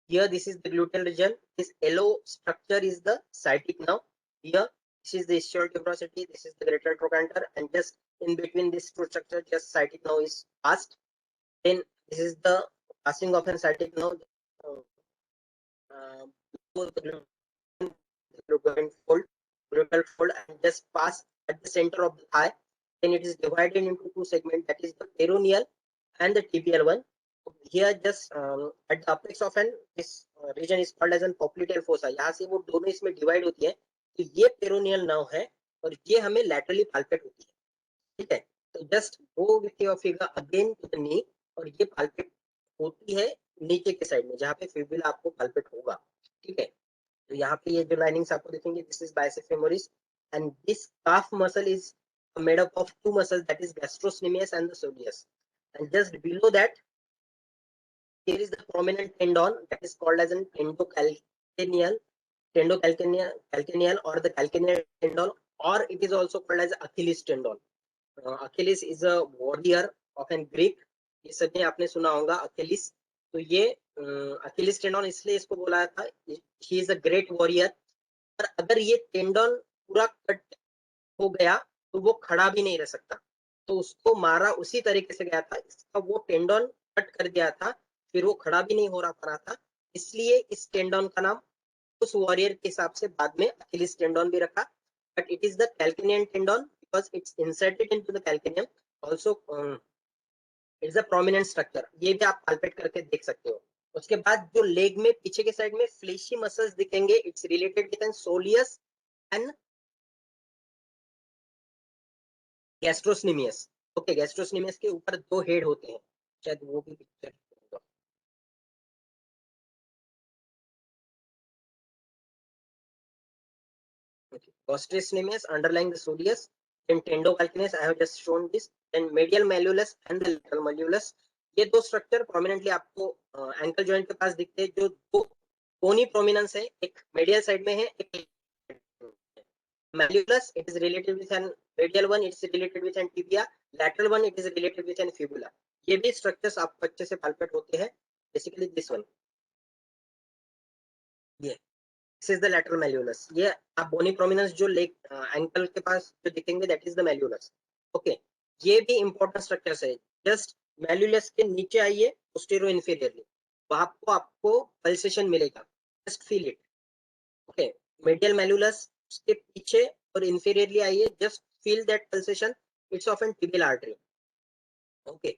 Speaker 4: here, this is the gluteal region. This yellow structure is the sciatic nerve. Here, this is the ischial tuberosity. This is the greater trochanter, and just in between these two structures, just sciatic nerve is passed. Then this is the passing of an sciatic nerve. Gluteal fold, and just pass at the center of the thigh. Then it is divided into two segments, that is the peroneal and the tibial one. Here just at the apex of an this region is called as an popliteal fossa. यहाँ से वो दोनों इसमें divide होती है. तो ये peroneal nerve है और ये हमें लैटरली पाल्पेट होती है. ठीक है, तो just go with your finger again to the knee, और ये पाल्पेट होती है नीचे के साइड में जहाँ पे फिबुला आपको पाल्पेट होगा. ठीक है, तो यहाँ पे ये जो लाइनिंग्स आपको दिखेंगे, this is bicep femoris, and this calf muscle is made up of two muscles, that is gastrocnemius and the soleus. And just below that, here is the prominent tendon that is called as an tendocalcaneal or the calcaneal tendon, or it is also called as Achilles tendon. Achilles is a warrior of an Greek. ये सभी आपने सुना होगा Achilles. तो ये Achilles tendon इसलिए इसको बोला था, he is a great warrior. पर अगर ये टेंडन पूरा कट हो गया तो वो खड़ा भी नहीं रह सकता. तो उसको मारा उसी तरीके से गया था, इसका वो टेंडन कट कर दिया था, फिर वो खड़ा भी नहीं हो रहा था. इसलिए इस टेंडन का नाम उस वॉरियर के हिसाब से बाद में अखिलिस टेंडन भी रखा. But it is the calcaneal tendon because it's inserted into the calcaneum. Also it's a prominent structure. ये भी आप पाल्पेट करके देख सकते हो. उसके बाद जो लेग में पीछे के साइड में फ्लेशी मसल्स दिखेंगे, it's related with an soleus and gastrocnemius. Okay, gastrocnemius के ऊपर दो हेड होते हैं, शायद वो भी picture. Okay. Gastrocnemius underlying the soleus, then tendocalcaneus, I have just shown this, then medial malleolus and the lateral malleolus. ये दो स्ट्रक्चर प्रोमिनेंटली आपको एंकल जॉइंट के पास दिखते हैं, जो दो कोनी प्रोमिनेंस है, एक मेडियल साइड में है, एक malleolus, it is related with an medial one, it is related with an tibia, lateral one, it is related with an fibula. ये भी स्ट्रक्चर्स आपको अच्छे से पाल्पेट होते हैं. बेसिकली दिस वन, ये this is the lateral malleolus. ये आप बोनी प्रोमिनेंस जो लेग एंकल के पास जो दिखेंगे, that is the malleolus. Okay, ये भी इंपॉर्टेंट स्ट्रक्चर्स है. जस्ट malleolus के नीचे आइए पोस्टीरियो इन्फीरियरली, वहां को आपको पल्सेशन मिलेगा, just feel it. Okay, medial malleolus उसके पीछे और इन्फीरियरली आइए, just feel that pulsation, it's of an tibial artery. Okay,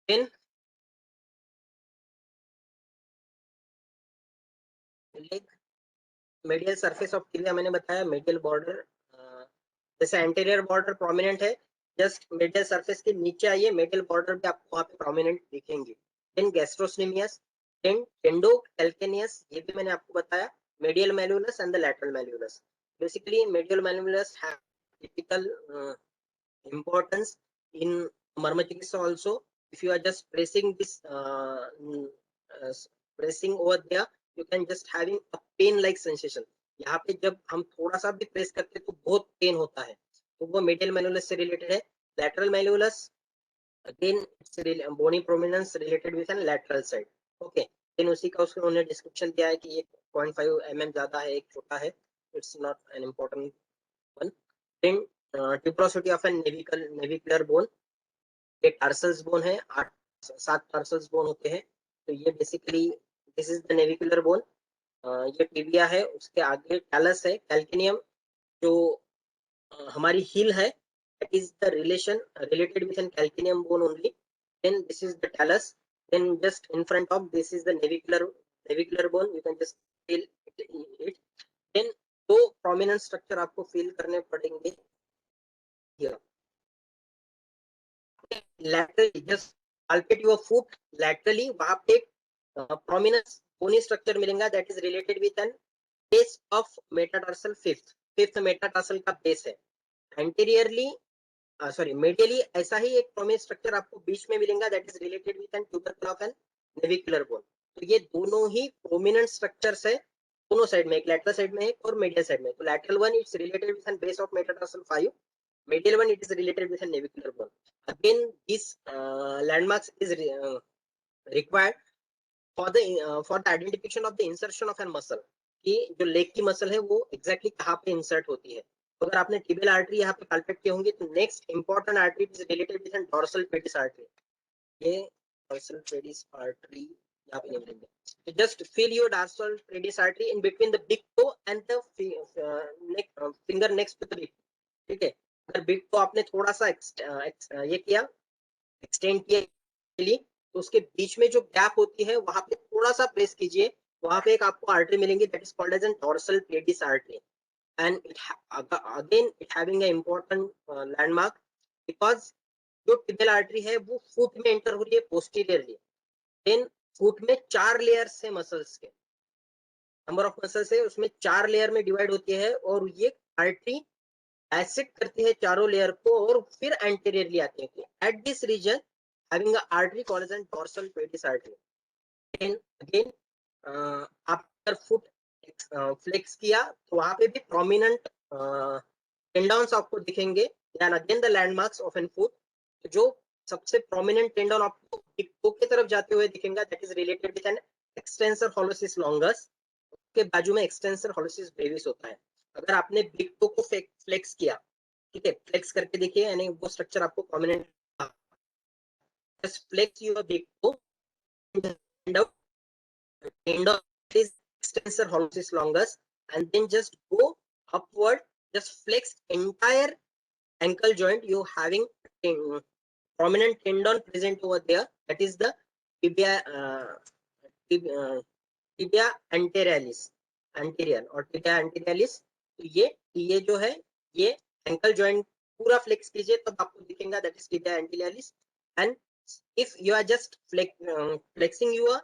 Speaker 4: then leg medial surface of tibia मैंने बताया, मेडियल बॉर्डर, जैसे एंटीरियर बॉर्डर प्रोमिनेंट है, जस्ट मेडियल सरफेस के नीचे आइए, मेडियल बॉर्डर भी आपको वहां पे प्रोमिनेंट दिखेंगे. देन गैस्ट्रोस्नेमियस, देन टेंडोकैल्केनियस, ये भी मैंने आपको बताया, medial malleolus and the lateral malleolus. Basically, medial malleolus have typical importance in मर्म चिकित्सा also. If you are just pressing this, pressing over there, you can just having a pain like sensation. यहाँ पे जब हम थोड़ा सा भी press करते हैं तो बहुत पेन होता है, तो वो medial malleolus से रिलेटेड है. lateral malleolus, again it's bony prominence related with an lateral side. Okay, then उसी का उसको उन्होंने डिस्क्रिप्शन दिया है कि ये 0.5 mm ज्यादा है, एक छोटा है, it's not an important one. Then tuberosity of a navicular bone, एक टार्सल्स बोन है, 7 टार्सल्स बोन होते हैं, तो ये basically this is the navicular bone, ये टिबिया है, उसके आगे कैलस है, कैल्किनियम जो हमारी हील है, that is the related with an calcaneum bone only. Then this is the talus, then just in front of this is the navicular bone, you can just feel it. Then दो prominent structure आपको feel करने पड़ेंगे here. Laterally, just palpate your foot laterally, वहां पे prominent bony structure मिलेगा, that is related with an base of metatarsal fifth metatarsal का base है. Anteriorly medially ऐसा ही एक prominent structure आपको बीच में मिलेगा, that is related with an tubercle of an navicular bone. तो ये दोनों ही prominent structures है, दोनों साइड में, एक lateral साइड में है और medial साइड में. तो lateral one it's related with an base of metatarsal 5, medial one it is related with a navicular bone. Again this landmarks is required for the identification of the insertion of an muscle, कि जो leg की muscle है वो exactly कहाँ पे insert होती है. तो अगर आपने tibial artery यहाँ पे palpate किए होंगे, तो next important artery is related with an dorsal pedis artery. ये dorsal pedis artery यहाँ पे नहीं मिलेंगे. So just feel your dorsal pedis artery in between the big toe and the finger next to the big toe. ठीक है, अगर big toe आपने थोड़ा सा ये किया, एक्सटेंड किया, तो उसके बीच में जो गैप होती है वहां पे थोड़ा सा प्रेस कीजिए, वहां पे एक आपको आर्टरी मिलेंगी, that is called as an dorsal pedis artery. And again it having a important landmark, because जो टिबियल आर्टरी है वो फुट में एंटर हो रही है पोस्टीरियरली. देन फुट में 4 लेयर्स है मसल्स के, नंबर ऑफ मसल्स है, उसमें 4 लेयर में डिवाइड होती है, और ये आर्टरी एसिड करती है चारों लेयर को और फिर एंटीरियरली आती है. At this region having a artery called as a dorsal pedis artery. Then again आप अगर फुट फ्लेक्स किया तो वहां पे भी prominent tendons आपको दिखेंगे. Then again the landmarks of an foot, जो सबसे prominent tendon आपको big toe की तरफ जाते हुए दिखेगा, that is related with an extensor hallucis longus. उसके बाजू में extensor hallucis brevis होता है. अगर आपने big toe को फ्लेक्स किया, ठीक है, फ्लेक्स करके देखिए, यानी वो स्ट्रक्चर आपको prominent, just flex your big toe and out tendon is extensor hallucis longus, and then just go upward, just flex entire ankle joint, you having prominent tendon present over there, that is the tibia anterior or tibia anterialis. तो ये जो है, ये ankle joint पूरा flex कीजिए तब आपको दिखेगा, that is tibia anterialis. And if you are just flexing your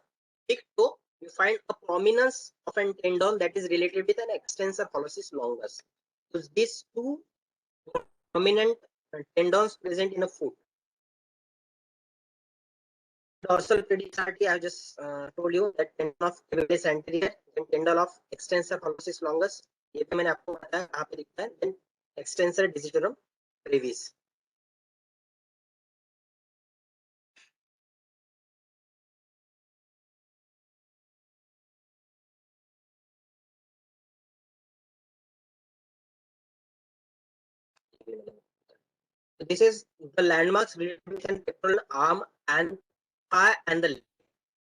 Speaker 4: big toe, you find a prominence of a tendon that is related with an extensor hallucis longus. So these two prominent tendons present in a foot. Dorsal pedis artery, I have just told you that tendon of tibialis anterior, then tendon of extensor hallucis longus, ये भी मैंने आपको बताया कहाँ पे दिखता है, then extensor digitorum brevis. This is the landmarks related with an pectoral arm and thigh and the leg.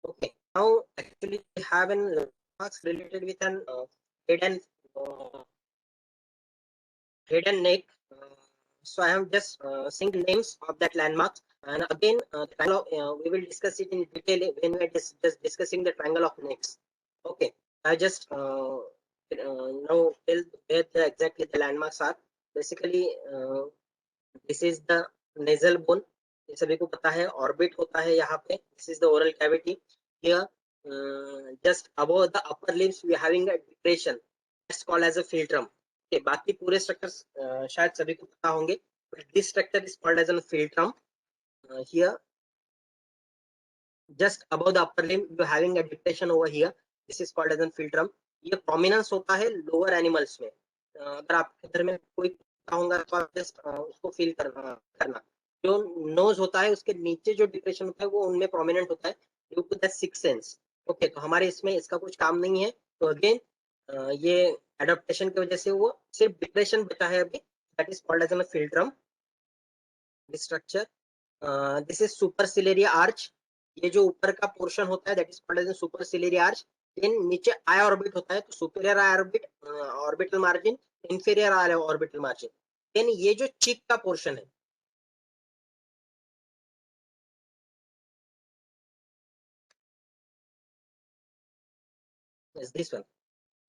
Speaker 4: Okay, now actually we have an landmarks related with an head and neck. So I am just saying the names of that landmarks, and again we will discuss it in detail when we are just discussing the triangle of necks. Okay, I just now tell where exactly the landmarks are. Basically this is the nasal bone, ये सभी को पता है, orbit होता है यहाँ पे. This is the oral cavity. Here just above the upper lips we are having a depression, that's called as a philtrum. Okay, बाकी पूरे स्ट्रक्चर्स शायद सभी को पता होंगे, but this structure is called as a philtrum. Here just above the upper limb you are having a depression over here, this is called as a philtrum. ये prominence होता है lower animals में. अगर आपके घर में कोई होगा तो आप जस्ट उसको फील करना। जो नोज होता है उसके नीचे जो डिप्रेशन होता है वो उनमें प्रोमिनेंट होता है due to the six sense. Okay, तो हमारे इसमें इसका कुछ काम नहीं है। तो अगेन ये एडेप्टेशन की वजह से वो सिर्फ डिप्रेशन बचा है अभी, that is called as a philtrum structure. This is superciliary arch, ये जो ऊपर का पोर्शन होता है that is called as superciliary arch. Then नीचे आई ऑर्बिट होता है, तो superior eye orbit, orbital margin, inferior eye orbital margin. Then ये जो चीक का पोर्शन है, दिस वन,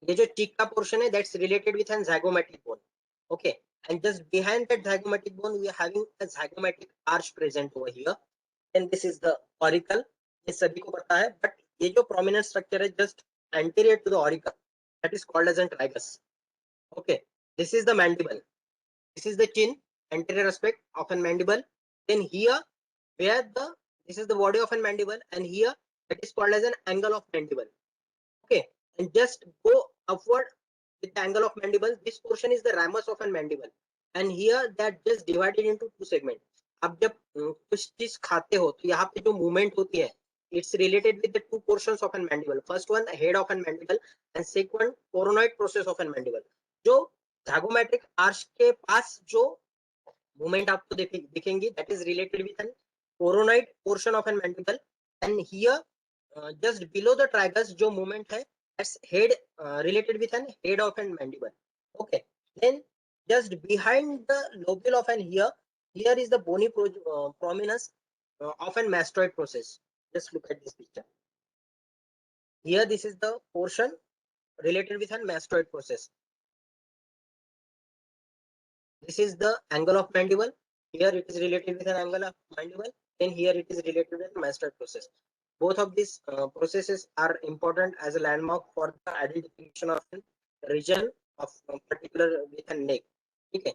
Speaker 4: ये जो चीक का पोर्शन है that's related with N zygomatic bone. Okay, and just behind that zygomatic bone we are having a zygomatic arch present over here. And this is the auricle, ये सभी को पता है, but ये जो prominent structure है just anterior to the auricle, that is called as a tragus. Okay, this is the mandible, this is the chin, anterior aspect of a mandible. Then here where this is the body of a mandible, and here that is called as an angle of mandible. Okay, and just go upward with the angle of mandible, this portion is the ramus of a mandible, and here that just divided into two segments. अब जब कुछ चीज खाते हो तो यहाँ पे जो मूवमेंट होती है, it's related with the two portions of a mandible. First one head of a mandible and second coronoid process of a mandible. जो zygomatic arch के पास जो मूवमेंट आपको दिखेंगी that is related with an coronoid portion of a mandible, and here just below the tragus जो movement है that's head, related with an head of an mandible. Okay, then just behind the lobule of an here is the bony prominence of an mastoid process. Just look at this picture here, this is the portion related with an mastoid process. This is the angle of mandible, here it is related with an angle of mandible, then here it is related with mastoid process. Both of these processes are important as a landmark for the identification of a region of particular with a neck. ठीक है,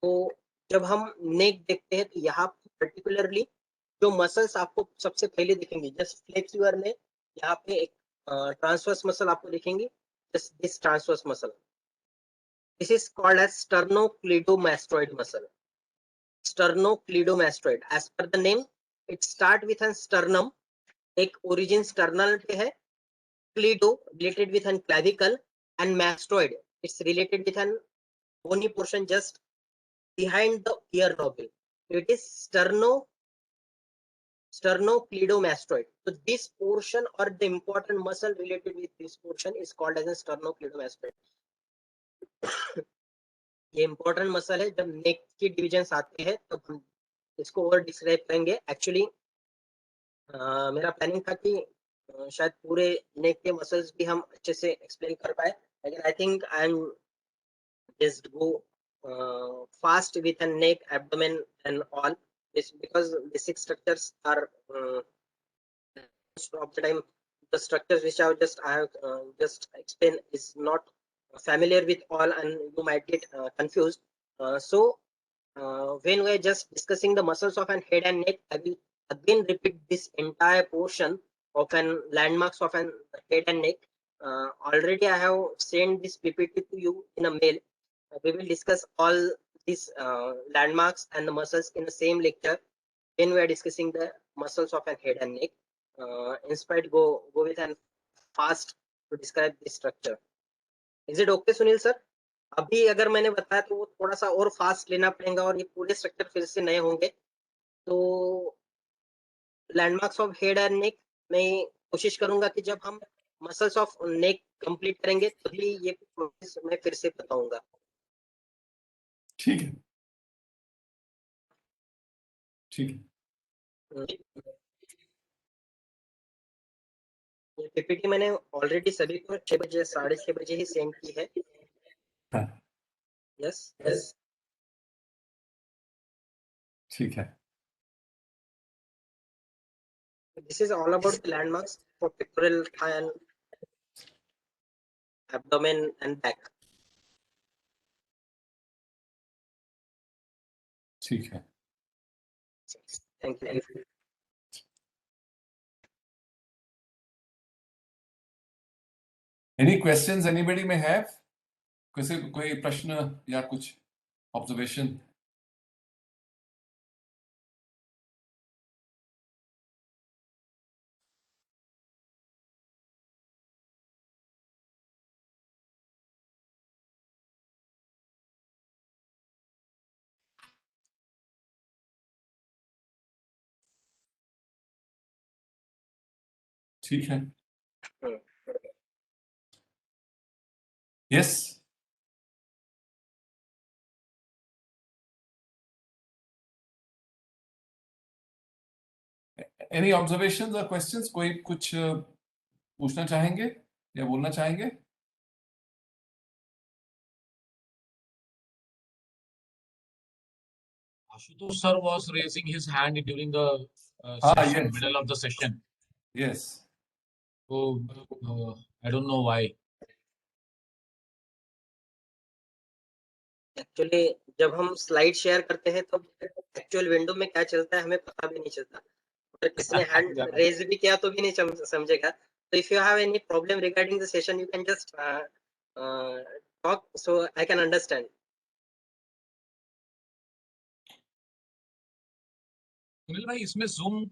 Speaker 4: तो जब हम नेक देखते हैं तो यहाँ particularly जो मसल्स आपको सबसे पहले दिखेंगे, जस्ट फ्लेक्स यूर में यहाँ पे एक ट्रांसवर्स मसल आपको दिखेंगी, just this transverse muscle, this is called as sternocleidomastoid muscle. Sternocleidomastoid, as per the name it start with an sternum, एक origin sternal पे है, क्लीडो related with an clavicle, and mastoid it's related with an bony portion just behind the ear lobule. It is sternocleidomastoid. So this portion or the important muscle related with this portion is called as a sternocleidomastoid. ये important muscle है, जब नेक की divisions आते हैं तब हम इसको और डिस्क्राइब करेंगे। एक्चुअली मेरा प्लानिंग था कि शायद पूरे नेक के मसल्स भी हम अच्छे से एक्सप्लेन कर पाए, लेकिन आई think I am just go fast with a neck, abdomen and all this, because basic structures are most of the time the structures which I have just explained is not familiar with all, and you might get confused. So when we are just discussing the muscles of an head and neck, I will again repeat this entire portion of an landmarks of an head and neck. Already I have sent this PPT to you in a mail. We will discuss all these landmarks and the muscles in the same lecture when we are discussing the muscles of an head and neck. Instead, go with and fast to describe this structure. Is it okay, Sunil sir? अभी अगर मैंने बताया तो वो थोड़ा सा और fast लेना पड़ेगा और ये पूरे स्ट्रक्चर फिर से नए होंगे। तो landmarks of head and neck मैं कोशिश करूंगा कि जब हम मसल्स ऑफ नेक कंप्लीट करेंगे तभी ये प्रोसेस मैं फिर से बताऊंगा।
Speaker 1: ठीक है, ठीक है।
Speaker 4: ये पीपीटी मैंने ऑलरेडी सभी को 6 बजे 6:30 बजे ही सेंड की है।
Speaker 1: हाँ,
Speaker 4: यस यस,
Speaker 1: ठीक है।
Speaker 4: this is all about the landmarks for pectoral, thigh and abdomen and back.
Speaker 1: ठीक है।
Speaker 4: Thank you.
Speaker 1: Any questions anybody may have? कोई प्रश्न या कुछ ऑब्जर्वेशन? ठीक है. Yes. Any observations or questions? कोई कुछ पूछना चाहेंगे या बोलना चाहेंगे?
Speaker 2: Ashutosh sir was raising his hand during the
Speaker 1: Ah,
Speaker 2: session,
Speaker 1: yes.
Speaker 2: middle of the session.
Speaker 1: Yes.
Speaker 2: So I don't know why.
Speaker 4: Actually जब हम स्लाइड शेयर करते हैं तो एक्चुअल विंडो में क्या चलता है हमें पता भी नहीं चलता. अगर किसी ने हैंड रेज भी किया तो भी नहीं समझेगा. तो if you have any problem regarding the session you can just talk so I can understand.
Speaker 2: Sunil भाई, इसमें जूम